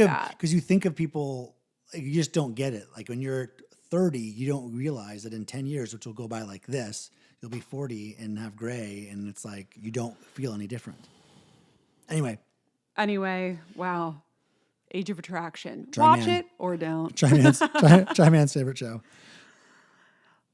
Speaker 1: of people, like, you just don't get it. Like when you're 30, you don't realize that in 10 years, which will go by like this, you'll be 40 and have gray, and it's like you don't feel any different. Anyway,
Speaker 2: wow. Age of Attraction.
Speaker 1: Try
Speaker 2: Watch
Speaker 1: Man.
Speaker 2: it or don't.
Speaker 1: Try Man's favorite show.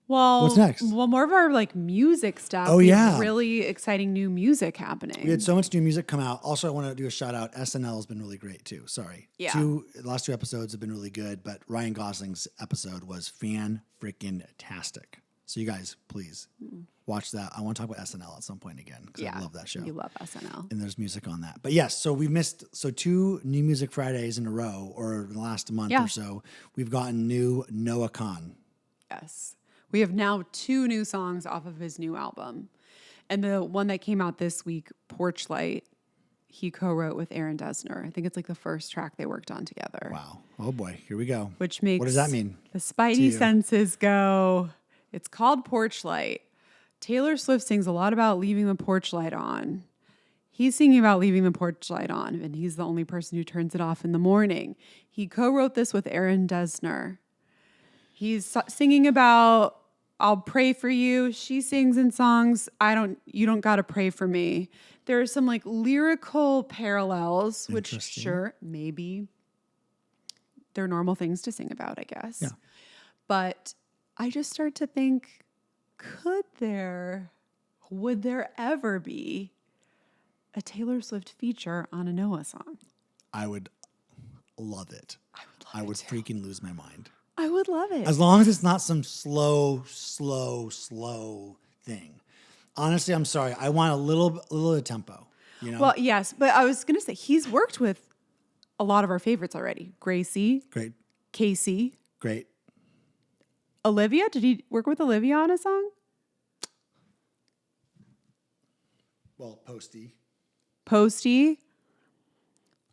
Speaker 2: Well,
Speaker 1: what's next?
Speaker 2: Well, more of our like music stuff.
Speaker 1: Oh,
Speaker 2: We
Speaker 1: yeah.
Speaker 2: have really exciting new music happening.
Speaker 1: We had so much new music come out. Also, I want to do a shout out. SNL has been really great too. Sorry.
Speaker 2: Yeah.
Speaker 1: The last two episodes have been really good, but Ryan Gosling's episode was fan-freaking-tastic. So you guys, please watch that. I want to talk about SNL at some point again because I love that show.
Speaker 2: You love SNL.
Speaker 1: And there's music on that. But yes, so we missed 2 New Music Fridays in a row, or in the last month or so. We've gotten new Noah Khan.
Speaker 2: Yes. We have now 2 new songs off of his new album. And the one that came out this week, Porch Light, he co-wrote with Aaron Dessner. I think it's like the first track they worked on together.
Speaker 1: Wow. Oh boy, here we go.
Speaker 2: Which makes
Speaker 1: what does that mean?
Speaker 2: The Spidey senses go. It's called Porch Light. Taylor Swift sings a lot about leaving the porch light on. He's singing about leaving the porch light on, and he's the only person who turns it off in the morning. He co-wrote this with Aaron Dessner. He's singing about I'll pray for you. She sings in songs. You don't got to pray for me. There are some like lyrical parallels, which sure, maybe they're normal things to sing about, I guess.
Speaker 1: Yeah.
Speaker 2: But I just start to think, would there ever be a Taylor Swift feature on a Noah song?
Speaker 1: I would love it. I would freaking lose my mind.
Speaker 2: I would love it.
Speaker 1: As long as it's not some slow thing. Honestly, I'm sorry. I want a little of tempo. You know?
Speaker 2: Well, yes, but I was going to say he's worked with a lot of our favorites already. Gracie.
Speaker 1: Great.
Speaker 2: Casey.
Speaker 1: Great.
Speaker 2: Olivia? Did he work with Olivia on a song?
Speaker 1: Well,
Speaker 2: Posty.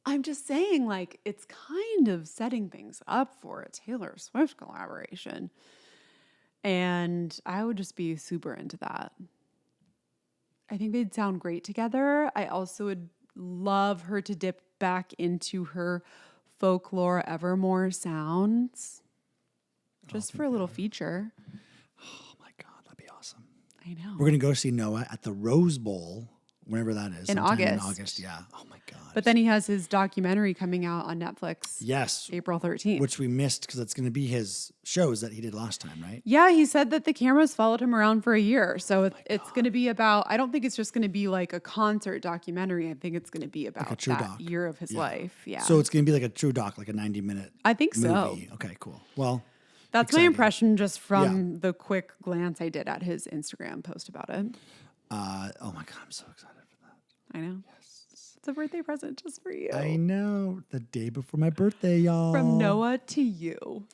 Speaker 2: I'm just saying, like, it's kind of setting things up for a Taylor Swift collaboration. And I would just be super into that. I think they'd sound great together. I also would love her to dip back into her folklore Evermore sounds. Just for a little feature.
Speaker 1: Oh my God, that'd be awesome.
Speaker 2: I know.
Speaker 1: We're going to go see Noah at the Rose Bowl, whenever that is.
Speaker 2: In
Speaker 1: August.
Speaker 2: August,
Speaker 1: yeah. Oh my God.
Speaker 2: But then he has his documentary coming out on Netflix.
Speaker 1: Yes.
Speaker 2: April 13th.
Speaker 1: Which we missed because it's going to be his shows that he did last time, right?
Speaker 2: Yeah, he said that the cameras followed him around for a year. So it's going to be about, I don't think it's just going to be like a concert documentary. I think it's going to be about
Speaker 1: true
Speaker 2: that
Speaker 1: doc.
Speaker 2: year of his life. Yeah.
Speaker 1: So it's going to be like a true doc, like a 90-minute
Speaker 2: I think so.
Speaker 1: movie. Okay, cool. Well,
Speaker 2: that's my impression just from the quick glance I did at his Instagram post about it.
Speaker 1: oh my God, I'm so excited for that.
Speaker 2: I know. Yes. It's a birthday present just for you.
Speaker 1: I know. The day before my birthday, y'all.
Speaker 2: From Noah to you.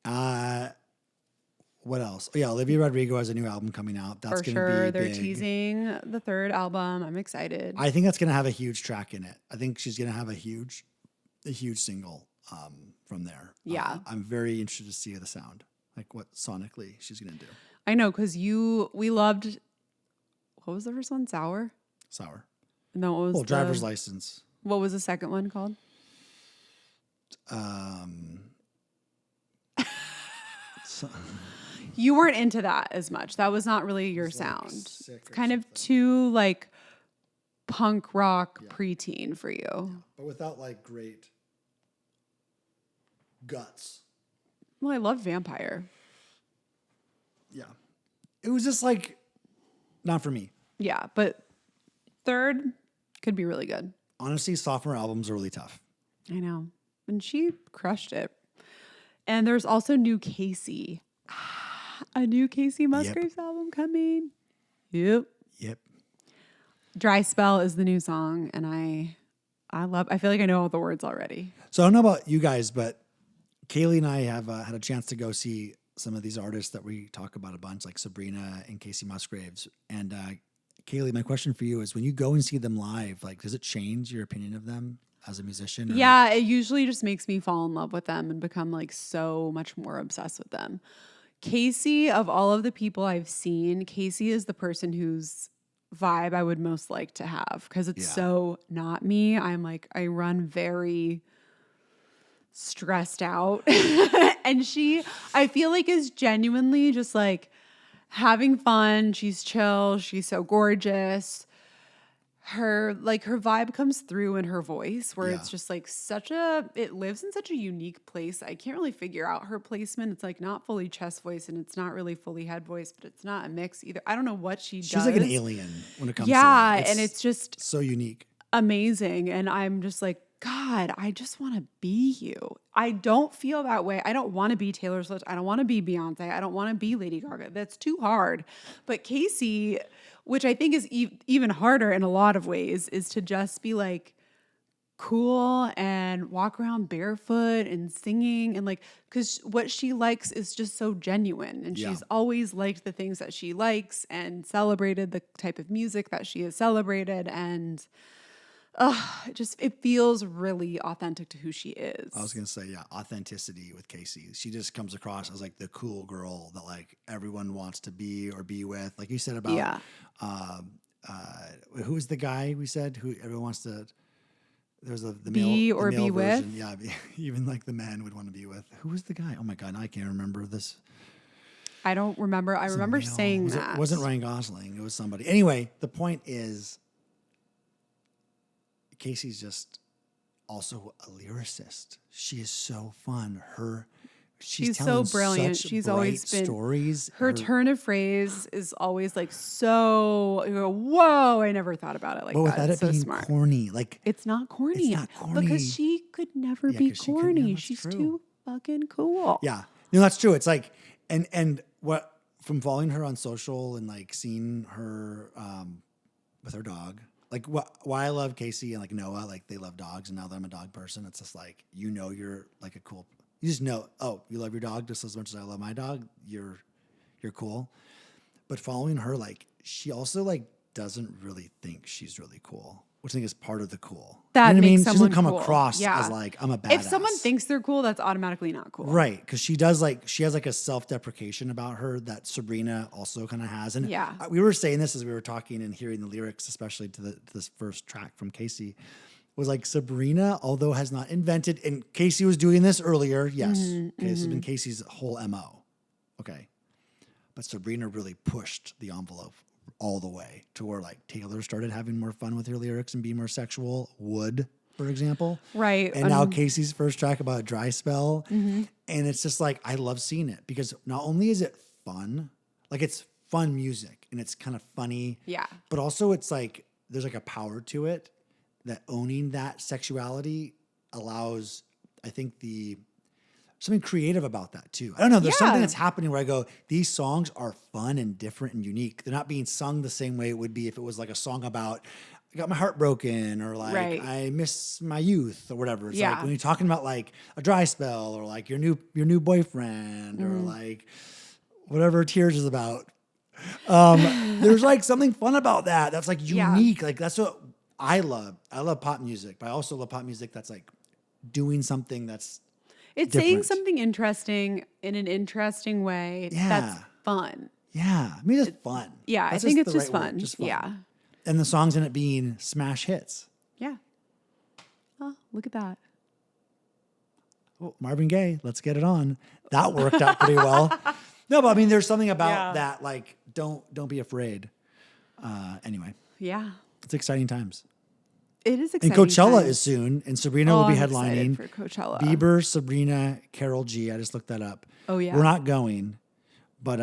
Speaker 1: What else? Oh, yeah, Olivia Rodrigo has a new album coming out. That's
Speaker 2: for
Speaker 1: going
Speaker 2: sure.
Speaker 1: to be
Speaker 2: They're
Speaker 1: big.
Speaker 2: teasing the third album. I'm excited.
Speaker 1: I think that's going to have a huge track in it. I think she's going to have a huge single from there.
Speaker 2: Yeah.
Speaker 1: I'm very interested to see the sound, like what sonically she's going to do.
Speaker 2: I know, because we loved, what was the first one? Sour? No, it was
Speaker 1: Driver's License.
Speaker 2: What was the second one called? You weren't into that as much. That was not really your sound. It's kind of too like punk rock preteen for you. Yeah.
Speaker 1: But without like great guts.
Speaker 2: Well, I love Vampire.
Speaker 1: Yeah. It was just like not for me.
Speaker 2: Yeah, but third could be really good.
Speaker 1: Honestly, sophomore albums are really tough.
Speaker 2: I know. And she crushed it. And there's also new Casey. A new Casey Musgraves album coming. Yep. Dry Spell is the new song, and I feel like I know all the words already.
Speaker 1: So I don't know about you guys, but Kaylee and I have had a chance to go see some of these artists that we talk about a bunch, like Sabrina and Casey Musgraves. And Kaylee, my question for you is, when you go and see them live, like, does it change your opinion of them as a musician? Or?
Speaker 2: Yeah, it usually just makes me fall in love with them and become like so much more obsessed with them. Casey, of all of the people I've seen, Casey is the person whose vibe I would most like to have, because it's so not me. I'm like, I run very stressed out. And she, I feel like, is genuinely just like having fun. She's chill. She's so gorgeous. Her vibe comes through in her voice, where it's just like it lives in such a unique place. I can't really figure out her placement. It's like not fully chest voice and it's not really fully head voice, but it's not a mix either. I don't know what she does.
Speaker 1: She's like an alien when it comes to
Speaker 2: that.
Speaker 1: Yeah,
Speaker 2: and it's just
Speaker 1: so unique.
Speaker 2: Amazing. And I'm just like, God, I just want to be you. I don't feel that way. I don't want to be Taylor Swift. I don't want to be Beyonce. I don't want to be Lady Gaga. That's too hard. But Casey, which I think is even harder in a lot of ways, is to just be like cool and walk around barefoot and singing, and like, because what she likes is just so genuine, and she's always liked the things that she likes and celebrated the type of music that she has celebrated, and it feels really authentic to who she is.
Speaker 1: I was going to say, authenticity with Casey. She just comes across as like the cool girl that like everyone wants to be or be with. Like you said about, who was the guy we said who everyone wants to, there's the
Speaker 2: be
Speaker 1: male,
Speaker 2: or
Speaker 1: the male
Speaker 2: be
Speaker 1: version.
Speaker 2: with.
Speaker 1: Yeah, even like the man would want to be with. Who was the guy? Oh my God, I can't remember this.
Speaker 2: I don't remember. I remember
Speaker 1: male.
Speaker 2: saying
Speaker 1: It
Speaker 2: that.
Speaker 1: wasn't Ryan Gosling. It was somebody. Anyway, the point is, Casey's just also a lyricist. She is so fun. She's
Speaker 2: so
Speaker 1: telling
Speaker 2: brilliant.
Speaker 1: such
Speaker 2: She's
Speaker 1: bright
Speaker 2: always been
Speaker 1: stories.
Speaker 2: Her turn of phrase is always like so. You go, whoa! I never thought about it like
Speaker 1: but
Speaker 2: that.
Speaker 1: without
Speaker 2: It's
Speaker 1: it
Speaker 2: so
Speaker 1: being
Speaker 2: smart.
Speaker 1: corny, like
Speaker 2: It's not corny.
Speaker 1: It's not corny.
Speaker 2: Because she could never be
Speaker 1: 'cause she couldn't-
Speaker 2: corny.
Speaker 1: yeah, that's
Speaker 2: She's
Speaker 1: true.
Speaker 2: too fucking cool.
Speaker 1: yeah, no, that's true. It's like and what from following her on social and like seeing her with her dog. Like why I love Casey and like Noah, like they love dogs, and now that I'm a dog person, it's just like you're like a cool. You just know, oh, you love your dog just as much as I love my dog. You're cool. But following her, like she also like doesn't really think she's really cool, which I think is part of the cool.
Speaker 2: That
Speaker 1: you know what I
Speaker 2: makes
Speaker 1: mean? She
Speaker 2: someone
Speaker 1: doesn't come
Speaker 2: cool.
Speaker 1: across
Speaker 2: Yeah.
Speaker 1: as like I'm a badass.
Speaker 2: If someone thinks they're cool, that's automatically not cool.
Speaker 1: right, because she does like she has like a self-deprecation about her that Sabrina also kind of has. And
Speaker 2: Yeah.
Speaker 1: we were saying this as we were talking and hearing the lyrics, especially to this first track from Casey. Was like Sabrina, although has not invented, and Casey was doing this earlier. Yes. Okay. This has been Casey's whole MO. Okay. But Sabrina really pushed the envelope all the way to where like Taylor started having more fun with her lyrics and being more sexual. Wood, for example.
Speaker 2: Right.
Speaker 1: And now Casey's first track about a dry spell. And it's just like, I love seeing it because not only is it fun, like it's fun music and it's kind of funny.
Speaker 2: Yeah.
Speaker 1: But also it's like, there's like a power to it. That owning that sexuality allows, I think, something creative about that too. I don't know. There's something that's happening where I go, these songs are fun and different and unique. They're not being sung the same way it would be if it was like a song about I got my heart broken or like I miss my youth or whatever. It's like when you're talking about like a dry spell or like your new boyfriend or like whatever Tears is about. There's like something fun about that. That's like unique. Like that's what I love pop music, but I also love pop music that's like doing something that's
Speaker 2: saying something interesting in an interesting way that's fun.
Speaker 1: Yeah. I mean, it's fun.
Speaker 2: Yeah,
Speaker 1: That's
Speaker 2: I think it's
Speaker 1: the
Speaker 2: just
Speaker 1: right
Speaker 2: fun.
Speaker 1: word, just fun.
Speaker 2: Yeah.
Speaker 1: And the songs in it being smash hits.
Speaker 2: Yeah. Oh, look at that.
Speaker 1: Oh, Marvin Gaye, let's get it on. That worked out pretty well. No, but I mean, there's something about that, like, don't be afraid. Anyway.
Speaker 2: Yeah.
Speaker 1: It's exciting times.
Speaker 2: It is exciting.
Speaker 1: And Coachella
Speaker 2: times.
Speaker 1: is soon, and Sabrina will be
Speaker 2: I'm
Speaker 1: headlining.
Speaker 2: excited for Coachella.
Speaker 1: Bieber, Sabrina, Karol G. I just looked that up.
Speaker 2: Oh, yeah.
Speaker 1: We're not going, but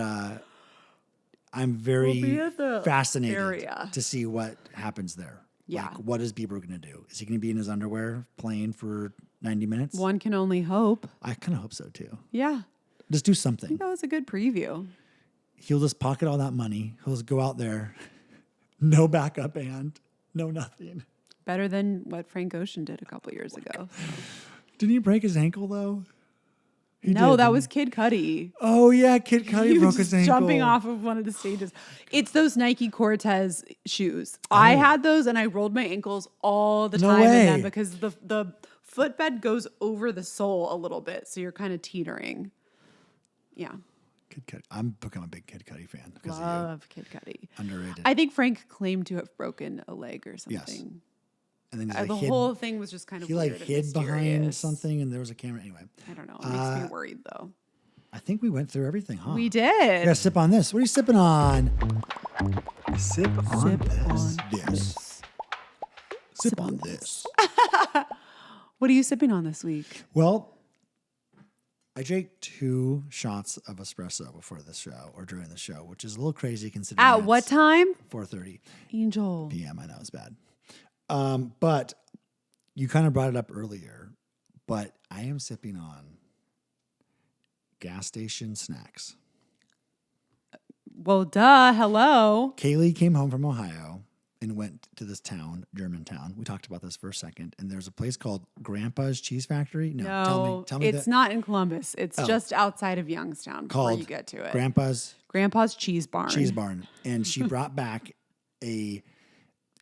Speaker 1: I'm very
Speaker 2: We'll be at the
Speaker 1: fascinated
Speaker 2: area.
Speaker 1: to see what happens there.
Speaker 2: Yeah.
Speaker 1: Like, what is Bieber going to do? Is he going to be in his underwear playing for 90 minutes?
Speaker 2: One can only hope.
Speaker 1: I kind of hope so, too.
Speaker 2: Yeah.
Speaker 1: Just do
Speaker 2: I
Speaker 1: something.
Speaker 2: think that was a good preview.
Speaker 1: He'll just pocket all that money. He'll just go out there. No backup band. No nothing.
Speaker 2: Better than what Frank Ocean did a couple years ago.
Speaker 1: Didn't he break his ankle, though? He
Speaker 2: No,
Speaker 1: did,
Speaker 2: that
Speaker 1: didn't
Speaker 2: was Kid Cudi.
Speaker 1: Oh, yeah. Kid Cudi
Speaker 2: He
Speaker 1: broke
Speaker 2: was
Speaker 1: his
Speaker 2: just
Speaker 1: ankle.
Speaker 2: jumping off of one of the stages. It's those Nike Cortez shoes. I had those and I rolled my ankles all the
Speaker 1: No
Speaker 2: time in
Speaker 1: way.
Speaker 2: them because the footbed goes over the sole a little bit, so you're kind of teetering. Yeah.
Speaker 1: Kid Cudi. I'm become a big Kid Cudi fan because of
Speaker 2: Love Kid Cudi.
Speaker 1: you. Underrated.
Speaker 2: I think Frank claimed to have broken a leg or something.
Speaker 1: Yes. And then he's
Speaker 2: The
Speaker 1: like
Speaker 2: whole thing was just kind of
Speaker 1: he
Speaker 2: weird
Speaker 1: like
Speaker 2: and
Speaker 1: hid behind
Speaker 2: mysterious.
Speaker 1: something, and there was a camera. Anyway,
Speaker 2: I don't know. It makes me worried though.
Speaker 1: I think we went through everything, huh?
Speaker 2: We
Speaker 1: You
Speaker 2: did.
Speaker 1: gotta sip on this. What are you sipping on? Sip on
Speaker 2: Sip
Speaker 1: this.
Speaker 2: on
Speaker 1: This. Sip on this.
Speaker 2: What are you sipping on this week?
Speaker 1: Well, I drank 2 shots of espresso before the show or during the show, which is a little crazy considering
Speaker 2: At what time?
Speaker 1: 4:30
Speaker 2: Angel.
Speaker 1: p.m. I know it's bad. But you kind of brought it up earlier, but I am sipping on gas station snacks.
Speaker 2: Well, duh. Hello.
Speaker 1: Kaylee came home from Ohio and went to this town, Germantown. We talked about this for a second. And there's a place called Grandpa's Cheese Factory. No, tell me
Speaker 2: it's not in Columbus. It's just outside of Youngstown before
Speaker 1: called
Speaker 2: you get to it.
Speaker 1: Grandpa's
Speaker 2: Grandpa's Cheese Barn.
Speaker 1: Cheese Barn. And she brought back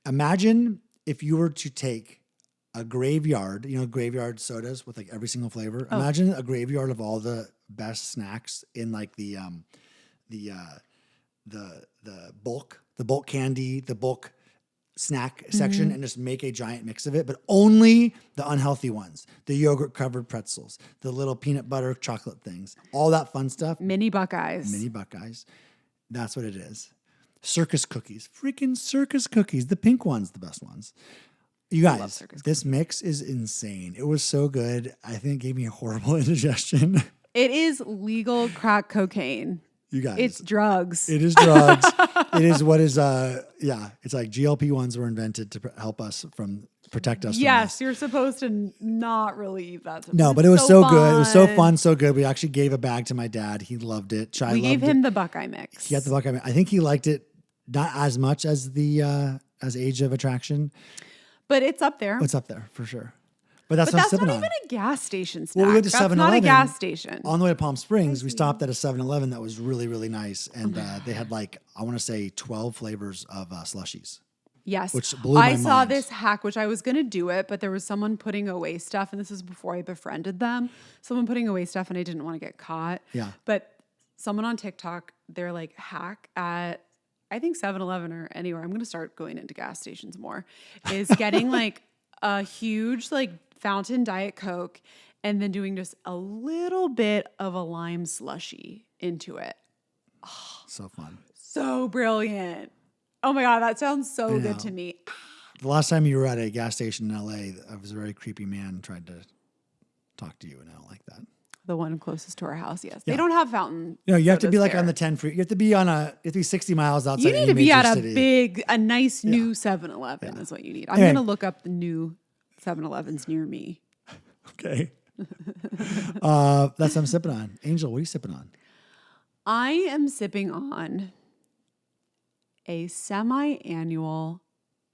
Speaker 1: imagine if you were to take a graveyard, graveyard sodas with like every single flavor. Imagine a graveyard of all the best snacks in like the bulk candy, the bulk snack section and just make a giant mix of it, but only the unhealthy ones, the yogurt covered pretzels, the little peanut butter chocolate things, all that fun stuff.
Speaker 2: Mini Buckeyes.
Speaker 1: That's what it is. Circus cookies, freaking circus cookies. The pink ones, the best ones. You guys, this mix is insane. It was so good. I think it gave me a horrible indigestion.
Speaker 2: It is legal crack cocaine.
Speaker 1: You guys.
Speaker 2: It's drugs.
Speaker 1: It is drugs. It is what is, it's like GLP-1s were invented to help us protect us.
Speaker 2: Yes, you're supposed to not really eat that.
Speaker 1: No, but it was so good. It was so fun, so good. We actually gave a bag to my dad. He loved it. Chai
Speaker 2: we gave
Speaker 1: loved
Speaker 2: him
Speaker 1: it.
Speaker 2: the Buckeye mix.
Speaker 1: He got the Buckeye mix. I think he liked it not as much as the as Age of Attraction.
Speaker 2: But it's up there.
Speaker 1: It's up there for sure. But that's what I'm sipping
Speaker 2: not
Speaker 1: on.
Speaker 2: even a gas station snack.
Speaker 1: Well, we went to
Speaker 2: That's
Speaker 1: 7-Eleven.
Speaker 2: not a gas station.
Speaker 1: On the way to Palm Springs, we stopped at a 7-Eleven that was really, really nice. And they had like, I want to say 12 flavors of slushies.
Speaker 2: Yes.
Speaker 1: Which blew my mind.
Speaker 2: I saw this hack, which I was going to do it, but there was someone putting away stuff. And this is before I befriended them. Someone putting away stuff and I didn't want to get caught.
Speaker 1: Yeah.
Speaker 2: But someone on TikTok, they're like hack at, I think 7-Eleven or anywhere. I'm going to start going into gas stations more. Is getting like a huge like fountain Diet Coke and then doing just a little bit of a lime slushy into it.
Speaker 1: Oh, so fun.
Speaker 2: So brilliant. Oh my God, that sounds so good to me.
Speaker 1: The last time you were at a gas station in LA, I was a very creepy man tried to talk to you, and I don't like that.
Speaker 2: The one closest to our house, yes. Yeah. They don't have fountain.
Speaker 1: No, you have to be like
Speaker 2: there.
Speaker 1: on the 10 free. You have to be on you have to be 60 miles outside.
Speaker 2: You need to be at
Speaker 1: city.
Speaker 2: a nice new 7-Eleven is what you need. I'm going to look up the new 7-Elevens near me.
Speaker 1: Okay. That's what I'm sipping on. Angel, what are you sipping on?
Speaker 2: I am sipping on a semi-annual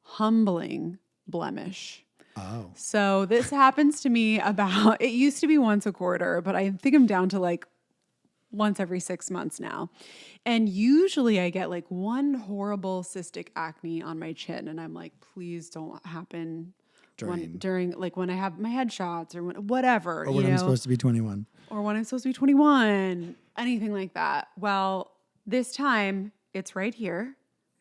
Speaker 2: humbling blemish.
Speaker 1: Oh.
Speaker 2: So this happens to me it used to be once a quarter, but I think I'm down to like once every 6 months now. And usually I get like one horrible cystic acne on my chin. And I'm like, please don't happen during like when I have my headshots or whatever.
Speaker 1: Or when I'm supposed to be 21.
Speaker 2: Or when I'm supposed to be 21. Anything like that. Well, this time it's right here.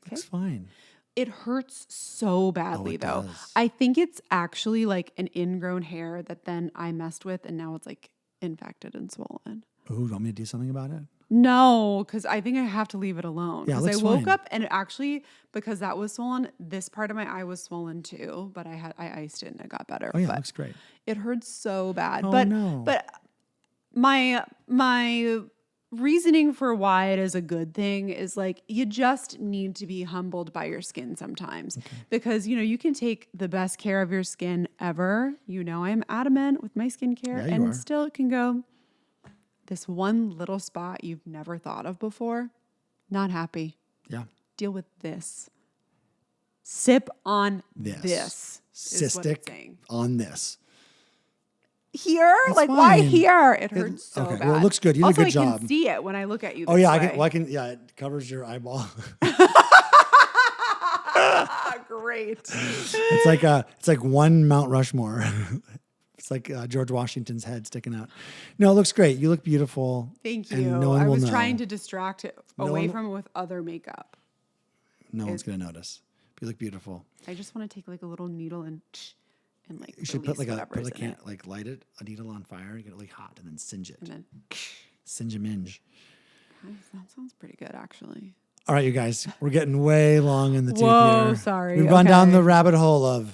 Speaker 1: Okay. It's fine.
Speaker 2: It hurts so badly though.
Speaker 1: Does.
Speaker 2: I think it's actually like an ingrown hair that then I messed with and now it's like infected and swollen.
Speaker 1: Oh, do you want me to do something about it?
Speaker 2: No, because I think I have to leave it alone.
Speaker 1: Yeah,
Speaker 2: because I woke
Speaker 1: fine.
Speaker 2: up and actually, because that was swollen, this part of my eye was swollen too, but I iced it and it got better.
Speaker 1: Oh yeah,
Speaker 2: but
Speaker 1: it looks great.
Speaker 2: It hurts so bad.
Speaker 1: Oh,
Speaker 2: but
Speaker 1: no.
Speaker 2: but my reasoning for why it is a good thing is like you just need to be humbled by your skin sometimes because you can take the best care of your skin ever. I'm adamant with my skincare and still it can go this one little spot you've never thought of before. Not happy.
Speaker 1: Yeah.
Speaker 2: Deal with this. Sip on this.
Speaker 1: Cystic on this.
Speaker 2: Here?
Speaker 1: That's
Speaker 2: like,
Speaker 1: fine.
Speaker 2: why here? It hurts so bad.
Speaker 1: Well, it looks good. You did
Speaker 2: also,
Speaker 1: a good job.
Speaker 2: I can see it when I look at you.
Speaker 1: Oh, yeah.
Speaker 2: way.
Speaker 1: It covers your eyeball.
Speaker 2: Great.
Speaker 1: It's like one Mount Rushmore. It's like George Washington's head sticking out. No, it looks great. You look beautiful.
Speaker 2: Thank you.
Speaker 1: And no one
Speaker 2: I
Speaker 1: will
Speaker 2: was
Speaker 1: know.
Speaker 2: trying to distract it away from it with other makeup.
Speaker 1: No one's going to notice. You look beautiful.
Speaker 2: I just want to take like a little needle and like
Speaker 1: you should put like light it, a needle on fire, get it really hot, and then singe it.
Speaker 2: And then
Speaker 1: singe a minge.
Speaker 2: That sounds pretty good, actually.
Speaker 1: All right, you guys, we're getting way long in the tooth
Speaker 2: Whoa,
Speaker 1: here.
Speaker 2: sorry.
Speaker 1: We've gone down the rabbit hole of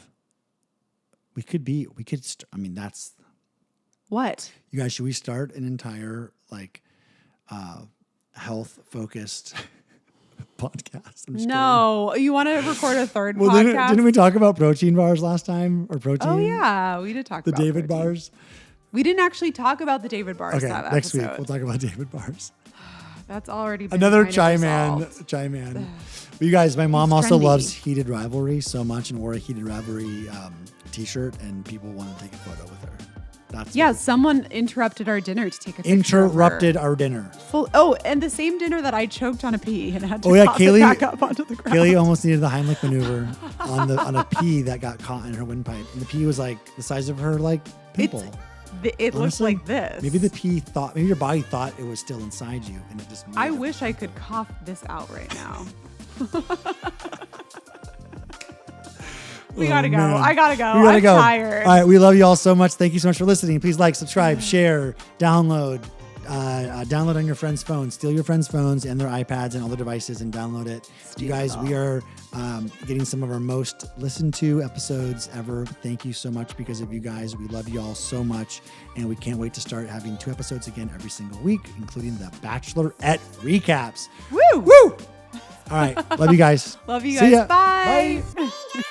Speaker 1: that's
Speaker 2: what?
Speaker 1: You guys, should we start an entire like health focused podcast?
Speaker 2: No, you want to record a third
Speaker 1: well,
Speaker 2: podcast?
Speaker 1: Didn't we talk about protein bars last time or protein?
Speaker 2: Oh yeah, we did talk about
Speaker 1: the David
Speaker 2: protein.
Speaker 1: bars.
Speaker 2: We didn't actually talk about the David bars.
Speaker 1: Okay,
Speaker 2: that
Speaker 1: next
Speaker 2: episode.
Speaker 1: week we'll talk about David bars.
Speaker 2: That's already been
Speaker 1: Another
Speaker 2: kind of
Speaker 1: chai man. But you guys, my mom also
Speaker 2: trendy.
Speaker 1: loves Heated Rivalry so much and wore a Heated Rivalry t-shirt, and people want to take a photo with her. That's
Speaker 2: someone interrupted our dinner to take a picture.
Speaker 1: Interrupted our dinner.
Speaker 2: And the same dinner that I choked on a pea and had to toss
Speaker 1: Kaylee,
Speaker 2: it back up onto the ground.
Speaker 1: Kaylee almost needed the Heimlich maneuver on a pea that got caught in her windpipe, and the pea was like the size of her like pimple.
Speaker 2: It looks like this.
Speaker 1: Maybe your body thought it was still inside you, and it just.
Speaker 2: I wish I could cough this out right now. We gotta go.
Speaker 1: Man.
Speaker 2: I gotta go.
Speaker 1: We gotta
Speaker 2: I'm
Speaker 1: go.
Speaker 2: tired.
Speaker 1: All right, we love you all so much. Thank you so much for listening. Please like, subscribe, share, download. Download on your friends' phones. Steal your friends' phones and their iPads and all their devices and download it. You guys, we are getting some of our most listened to episodes ever. Thank you so much because of you guys. We love you all so much. And we can't wait to start having 2 episodes again every single week, including the Bachelorette recaps.
Speaker 2: Woo!
Speaker 1: Woo! All right. Love you guys.
Speaker 2: Love you
Speaker 1: See
Speaker 2: guys.
Speaker 1: ya.
Speaker 2: Bye.
Speaker 1: Bye.